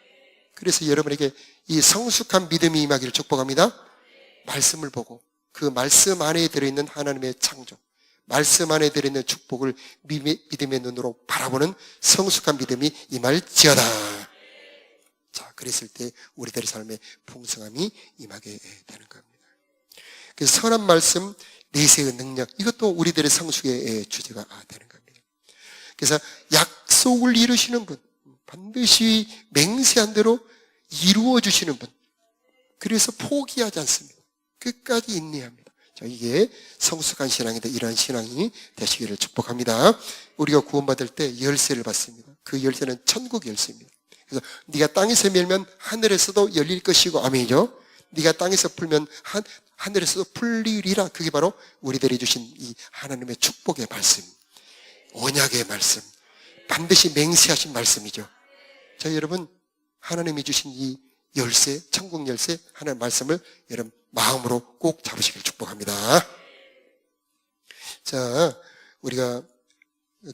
그래서 여러분에게 이 성숙한 믿음이 임하기를 축복합니다. 말씀을 보고 그 말씀 안에 들어있는 하나님의 창조, 말씀 안에 들어있는 축복을 믿음의 눈으로 바라보는 성숙한 믿음이 임할지어다. 자, 그랬을 때 우리들의 삶에 풍성함이 임하게 되는 겁니다. 그래서 선한 말씀, 내세의 능력, 이것도 우리들의 성숙의 주제가 되는 겁니다. 그래서 약속을 이루시는 분, 반드시 맹세한 대로 이루어 주시는 분, 그래서 포기하지 않습니다. 끝까지 인내합니다. 자, 이게 성숙한 신앙인데 이러한 신앙이 되시기를 축복합니다. 우리가 구원받을 때 열쇠를 받습니다. 그 열쇠는 천국 열쇠입니다. 그래서 네가 땅에서 열면 하늘에서도 열릴 것이고 아멘이죠. 네가 땅에서 풀면 하늘에서도 풀리리라. 그게 바로 우리들이 주신 이 하나님의 축복의 말씀, 언약의 말씀, 반드시 맹세하신 말씀이죠. 자, 여러분, 하나님이 주신 이 열쇠, 천국 열쇠, 하나님의 말씀을 여러분 마음으로 꼭 잡으시길 축복합니다. 자, 우리가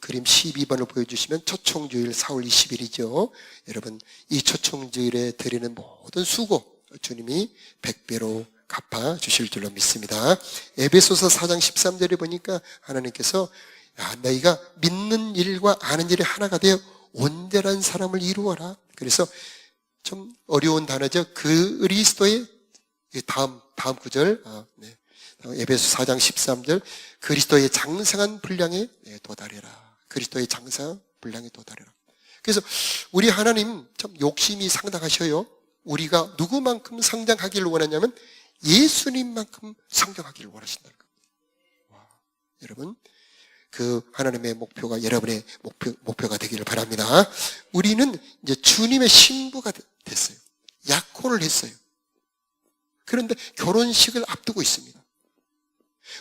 그림 12번을 보여주시면 초청주일 4월 20일이죠. 여러분, 이 초청주일에 드리는 모든 수고 주님이 100배로 갚아주실 줄로 믿습니다. 에베소서 4장 13절에 보니까 하나님께서 너희가 믿는 일과 아는 일이 하나가 되어 온전한 사람을 이루어라. 그래서 좀 어려운 단어죠. 그리스도의 다음 구절, 에베소 4장 13절, 그리스도의 장성한 분량에 도달해라. 그리스도의 장성한 분량에 도달해라. 그래서 우리 하나님 참 욕심이 상당하셔요. 우리가 누구만큼 성장하기를 원하냐면 예수님만큼 성장하기를 원하신다는 겁니다. 와, 여러분, 그 하나님의 목표가 여러분의 목표가 되기를 바랍니다. 우리는 이제 주님의 신부가 됐어요. 약혼을 했어요. 그런데 결혼식을 앞두고 있습니다.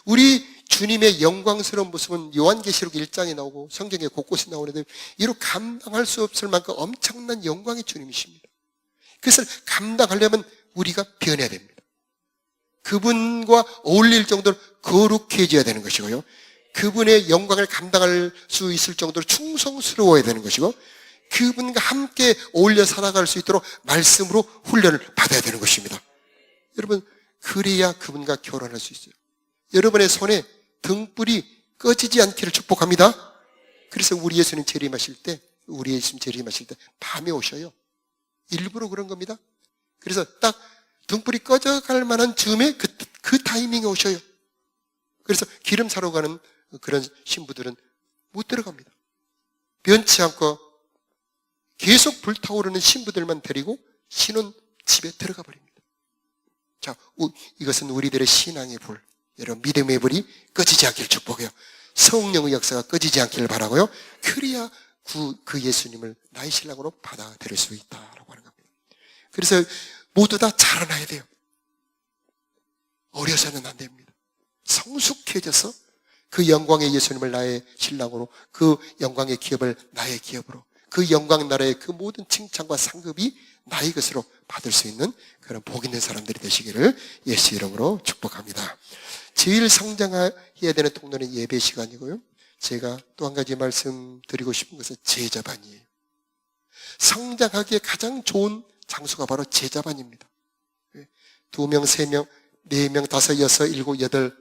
우리 주님의 영광스러운 모습은 요한계시록 1장에 나오고 성경에 곳곳에 나오는데 이로 감당할 수 없을 만큼 엄청난 영광의 주님이십니다. 그것을 감당하려면 우리가 변해야 됩니다. 그분과 어울릴 정도로 거룩해져야 되는 것이고요. 그분의 영광을 감당할 수 있을 정도로 충성스러워야 되는 것이고, 그분과 함께 어울려 살아갈 수 있도록 말씀으로 훈련을 받아야 되는 것입니다. 여러분, 그래야 그분과 결혼할 수 있어요. 여러분의 손에 등불이 꺼지지 않기를 축복합니다. 그래서 우리 예수님 재림하실 때, 밤에 오셔요. 일부러 그런 겁니다. 그래서 딱 등불이 꺼져갈 만한 즈음에 그 타이밍에 오셔요. 그래서 기름 사러 가는 그런 신부들은 못 들어갑니다. 변치 않고 계속 불타오르는 신부들만 데리고 신혼 집에 들어가 버립니다. 자, 이것은 우리들의 신앙의 불, 여러분 믿음의 불이 꺼지지 않기를 축복해요. 성령의 역사가 꺼지지 않기를 바라고요. 그래야 그 예수님을 나의 신랑으로 받아들일 수 있다라고 하는 겁니다. 그래서 모두 다 자라나야 돼요. 어려서는 안 됩니다. 성숙해져서 그 영광의 예수님을 나의 신랑으로, 그 영광의 기업을 나의 기업으로, 그 영광 나라의 그 모든 칭찬과 상급이 나의 것으로 받을 수 있는 그런 복 있는 사람들이 되시기를 예수 이름으로 축복합니다. 제일 성장해야 되는 통로는 예배 시간이고요. 제가 또 한 가지 말씀드리고 싶은 것은 제자반이에요. 성장하기에 가장 좋은 장소가 바로 제자반입니다. 2명, 3명, 4명, 5, 6, 7, 8,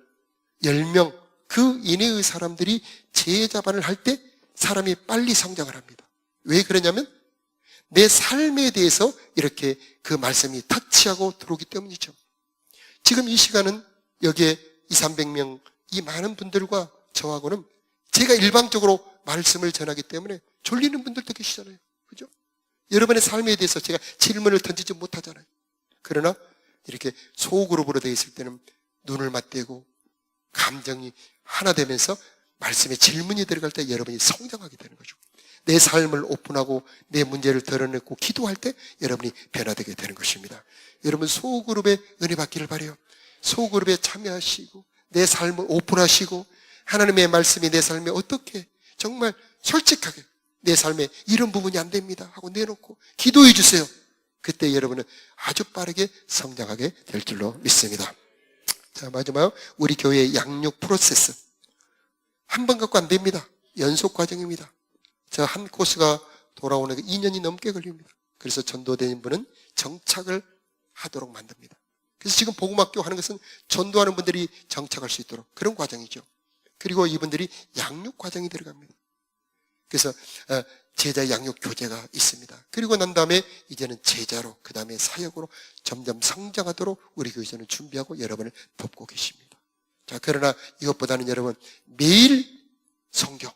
10명 그 이내의 사람들이 제자반을 할 때 사람이 빨리 성장을 합니다. 왜 그러냐면 내 삶에 대해서 이렇게 그 말씀이 터치하고 들어오기 때문이죠. 지금 이 시간은 여기에 200-300명 이 많은 분들과 저하고는 제가 일방적으로 말씀을 전하기 때문에 졸리는 분들도 계시잖아요. 그죠? 여러분의 삶에 대해서 제가 질문을 던지지 못하잖아요. 그러나 이렇게 소그룹으로 되어 있을 때는 눈을 맞대고 감정이 하나 되면서 말씀에 질문이 들어갈 때 여러분이 성장하게 되는 거죠. 내 삶을 오픈하고 내 문제를 드러내고 기도할 때 여러분이 변화되게 되는 것입니다. 여러분 소그룹에 은혜 받기를 바라요. 소그룹에 참여하시고 내 삶을 오픈하시고 하나님의 말씀이 내 삶에 어떻게 정말 솔직하게 내 삶에 이런 부분이 안 됩니다 하고 내놓고 기도해 주세요. 그때 여러분은 아주 빠르게 성장하게 될 줄로 믿습니다. 자, 마지막 우리 교회의 양육 프로세스. 한 번 갖고 안 됩니다. 연속 과정입니다. 저 한 코스가 돌아오는 게 2년이 넘게 걸립니다. 그래서 전도된 분은 정착을 하도록 만듭니다. 그래서 지금 복음학교 하는 것은 전도하는 분들이 정착할 수 있도록 그런 과정이죠. 그리고 이분들이 양육 과정이 들어갑니다. 그래서 제자 양육 교재가 있습니다. 그리고 난 다음에 이제는 제자로, 그 다음에 사역으로 점점 성장하도록 우리 교회에서는 준비하고 여러분을 돕고 계십니다. 자, 그러나 이것보다는 여러분 매일 성경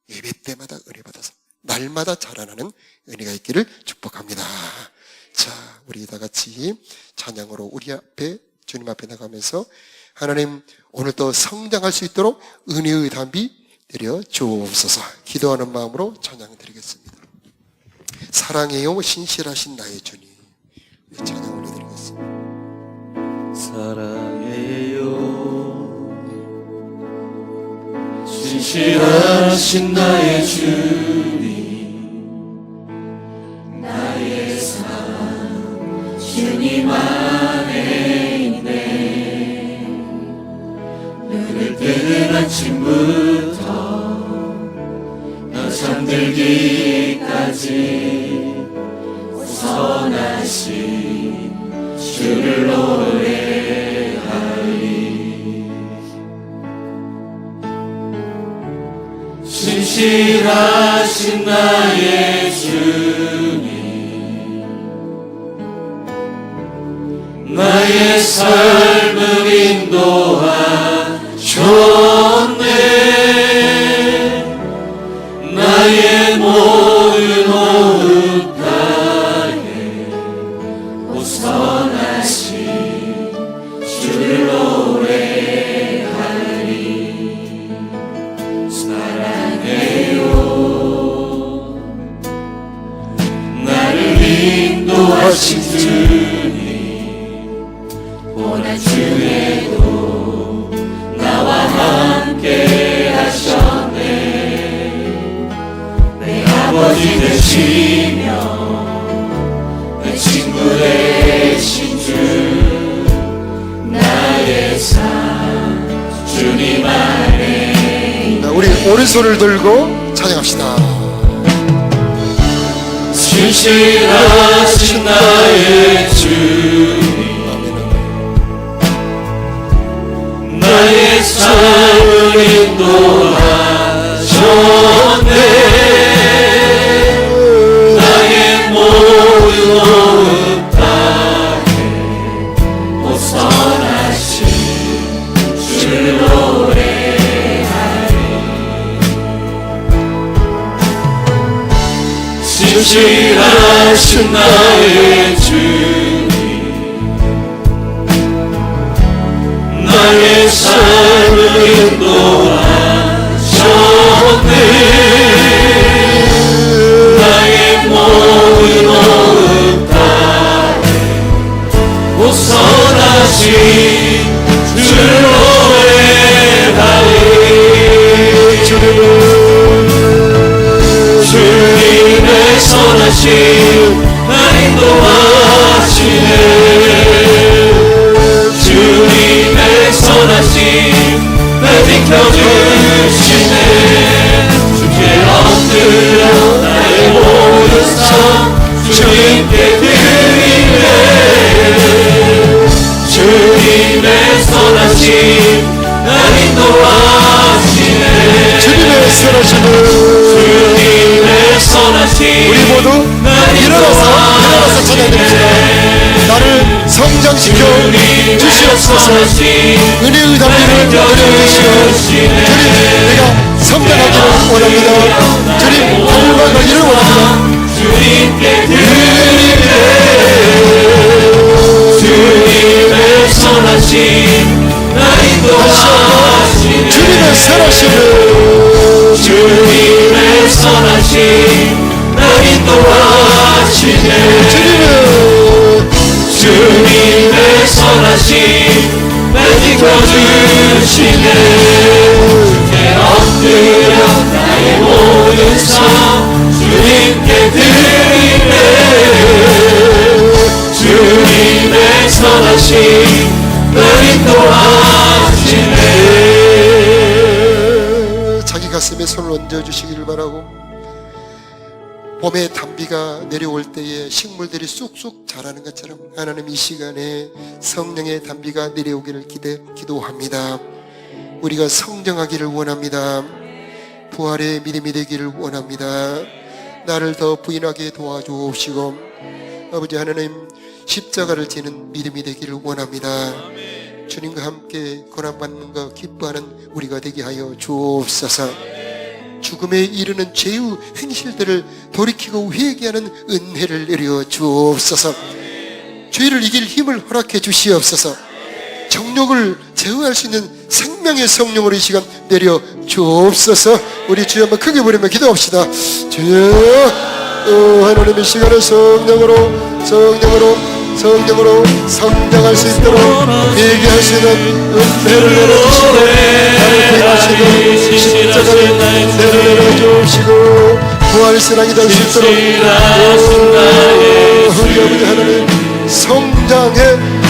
예배 때마다 은혜 받아서 날마다 자라나는 은혜가 있기를 축복합니다. 자, 우리 다 같이 찬양으로 우리 앞에 주님 앞에 나가면서 하나님 오늘 또 성장할 수 있도록 은혜의 담비 내려 주옵소서. 기도하는 마음으로 찬양 드리겠습니다. 사랑해요 신실하신 나의 주님. 찬양 올려드리겠습니다. 사랑해요 신실하신 나의 주님, 나의 삶 주님 안에 있네. 눈을 뜨는 아침부터 너 잠들기까지 선하신 주를 노래하리. 신실하신 나의 주님, 나의 삶을 인도하셨네. 나의 모든 호흡 땅에 선하신 주를 노래하리. 사랑해요 나를 인도하신 주님, 고난 중에도 나와 함께 하셨네. 내 아버지 되시며 내 친구 되신 주, 나의 삶 주님 안에. 우리 오른손을 들고 찬양합시다. 신실하신 나의 주님, 나의 삶을 인도하셨네. 나의 모든 호흡 땅에 선하신 주를 노래하리. 신실하신 나의 주님, 나의 삶을 인도하셨네. 나의 모든 호흡 땅에 선하신 주를 노래하리. 주님의 선하신 날 인도하시네. 주님의 선하신 날 비켜주시네. 주께 엎드려 나의 모든 삶 주님께 드리네. 주님의 선하신 날 인도하시네. 주님의 선하심을 주님의 선하신 우리 모두 일어나서 찬양합시다. 나를 성장시켜 주시옵소서. 은혜의 담비를 내려주시오. 주님, 내가 성장하기를 원합니다. 주님, 건강을 가기를 원합니다. 주님께 드리네. 주님의 선하신 날 인도하시네. 주님의 선하심을 주님의 선하신 날 인도하시네. 주님의 선하신 날 지켜주시네. 드리네. 주님의 선하신 날 인도하시네. 자기 가슴에 손을 얹어주시기를 바라고, 봄에 단비가 내려올 때에 식물들이 쑥쑥 자라는 것처럼 하나님 이 시간에 성령의 단비가 내려오기를 기도합니다. 우리가 성장하기를 원합니다. 부활의 믿음이 되기를 원합니다. 나를 더 부인하게 도와주옵시고, 아버지 하나님 십자가를 지는 믿음이 되기를 원합니다. 주님과 함께 고난받는 것 기뻐하는 우리가 되게 하여 주옵소서. 죽음에 이르는 죄의 행실들을 돌이키고 회개하는 은혜를 내려 주옵소서. 죄를 이길 힘을 허락해 주시옵소서. 정욕을 제어할 수 있는 생명의 성령으로 이 시간 내려 주옵소서. 우리 주여 한번 크게 부르며 기도합시다. 주여, 하나님 이 시간에 성령으로 성장할 수 있도록 회개할 수 있는 은혜를 내려주시고, 나를 부인할 수 있는 십자가를 내려주시고, 부활신앙이 될 수 있도록 우리 아버지 하나님 성장의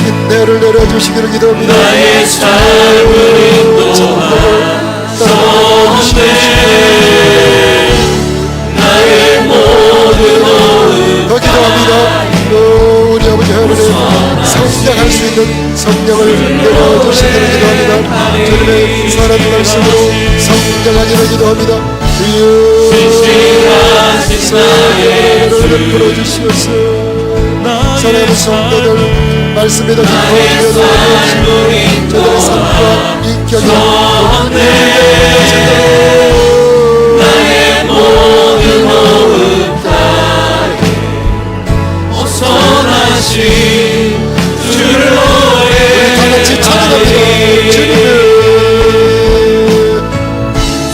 은혜를 내려주시기를 기도합니다. 나의 삶을 인도하소서. 나의 모든 더 기도합니다. 우리 아버지 하나님 성장할 수 있는 성령을 내려주시기를 기도합니다. 주님의 사랑의 말씀으로 성장하기를 기도합니다. 주여, 은혜를 베풀어 주시옵소서. 사랑하는 성도들 말씀에 더 기뻐하며 나아가시고 저들의 삶과 인격이 나의 모든 호흡 선하신 주를 다같이 찬양합니다.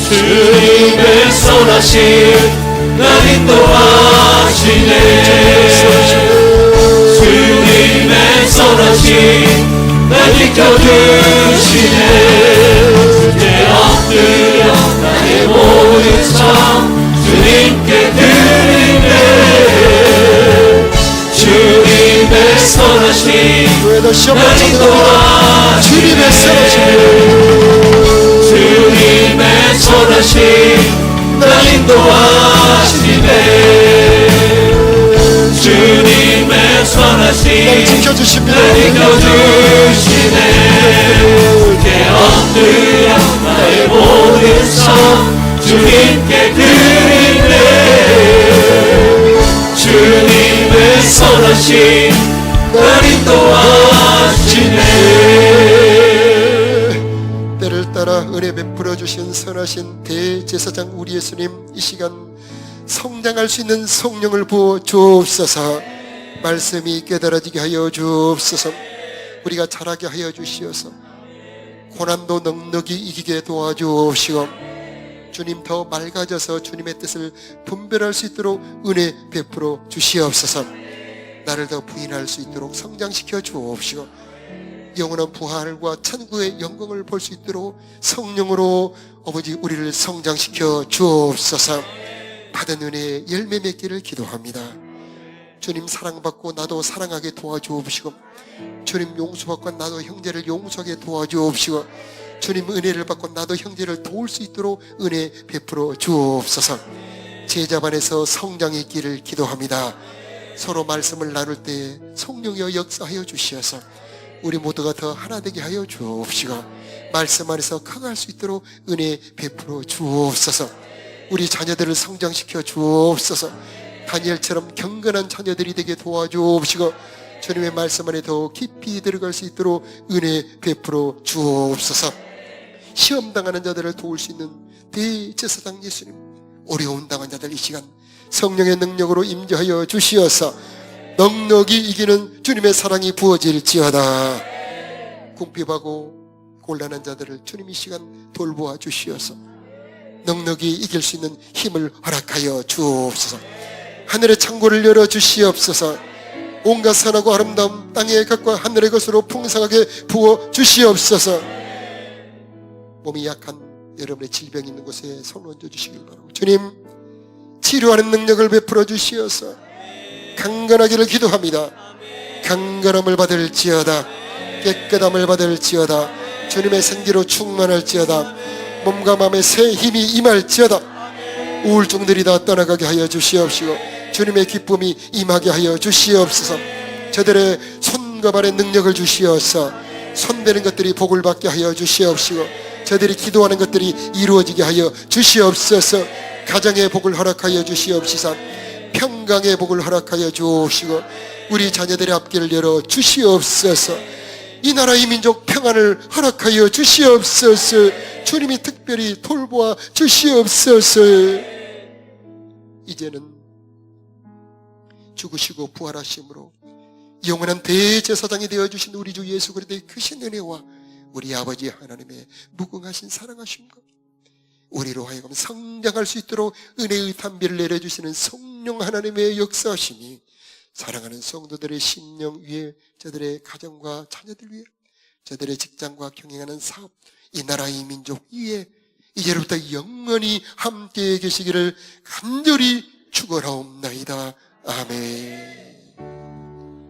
주님의 선하신 날 인도하시네. 주님의 선하신 날 지켜주시네. 주께 엎드려 나의 모든 삶 주님께 드리네. 주님의 선하신 날 인도하시네. 주님의 선하신 날 인도하시네. 주님의 선하신 날 지켜주십니다. 날 지켜주시네. 주께 엎드려 나의 모든 삶 주님께 드리네. 주님의 선하신 날 인도하시네. 때를 따라 은혜 베풀어 주신 선하신 대제사장 우리 예수님, 이 시간 성장할 수 있는 성령을 부어 주옵소서. 말씀이 깨달아지게 하여 주옵소서. 우리가 자라게 하여 주시어서 고난도 넉넉히 이기게 도와주옵시고, 주님 더 맑아져서 주님의 뜻을 분별할 수 있도록 은혜 베풀어 주시옵소서. 나를 더 부인할 수 있도록 성장시켜 주옵시고, 영원한 부활과 천국의 영광을 볼 수 있도록 성령으로 아버지 우리를 성장시켜 주옵소서. 받은 은혜의 열매 맺기를 기도합니다. 주님 사랑받고 나도 사랑하게 도와주옵시고, 주님 용서받고 나도 형제를 용서하게 도와주옵시고, 주님 은혜를 받고 나도 형제를 도울 수 있도록 은혜 베풀어 주옵소서. 제자반에서 성장의 길을 기도합니다. 서로 말씀을 나눌 때 성령이여 역사하여 주시어서 우리 모두가 더 하나 되게 하여 주옵시고, 말씀 안에서 커갈 수 있도록 은혜 베풀어 주옵소서. 우리 자녀들을 성장시켜 주옵소서. 다니엘처럼 경건한 자녀들이 되게 도와주옵시고, 주님의 말씀 안에 더 깊이 들어갈 수 있도록 은혜 베풀어 주옵소서. 시험 당하는 자들을 도울 수 있는 대제사장 예수님, 어려움 당한 자들 이 시간 성령의 능력으로 임재하여 주시어서 넉넉히 이기는 주님의 사랑이 부어질지어다. 궁핍하고 곤란한 자들을 주님 이 시간 돌보아 주시어서 넉넉히 이길 수 있는 힘을 허락하여 주옵소서. 하늘의 창고를 열어 주시옵소서. 온갖 선하고 아름다운 땅의 것과 하늘의 것으로 풍성하게 부어 주시옵소서. 몸이 약한 여러분의 질병이 있는 곳에 손 얹어 주시길 바라고, 주님 치료하는 능력을 베풀어 주시어서 강건하기를 기도합니다. 강건함을 받을지어다. 깨끗함을 받을지어다. 주님의 생기로 충만할지어다. 몸과 마음에 새 힘이 임할지어다. 우울증들이 다 떠나가게 하여 주시옵시고 주님의 기쁨이 임하게 하여 주시옵소서. 저들의 손과 발의 능력을 주시어서 손대는 것들이 복을 받게 하여 주시옵시고 저들이 기도하는 것들이 이루어지게 하여 주시옵소서. 가정의 복을 허락하여 주시옵시사. 평강의 복을 허락하여 주시고 우리 자녀들의 앞길을 열어 주시옵소서. 이 나라 이 민족 평안을 허락하여 주시옵소서. 주님이 특별히 돌보아 주시옵소서. 이제는 죽으시고 부활하심으로 영원한 대제사장이 되어주신 우리 주 예수 그리스도의 크신 은혜와 우리 아버지 하나님의 무궁하신 사랑하심과 우리로 하여금 성장할 수 있도록 은혜의 담비를 내려주시는 성령 하나님의 역사하심이 사랑하는 성도들의 심령 위에, 저들의 가정과 자녀들 위에, 저들의 직장과 경영하는 사업, 이 나라 이 민족 위에 이제부터 영원히 함께 계시기를 간절히 축원하옵나이다. 아멘.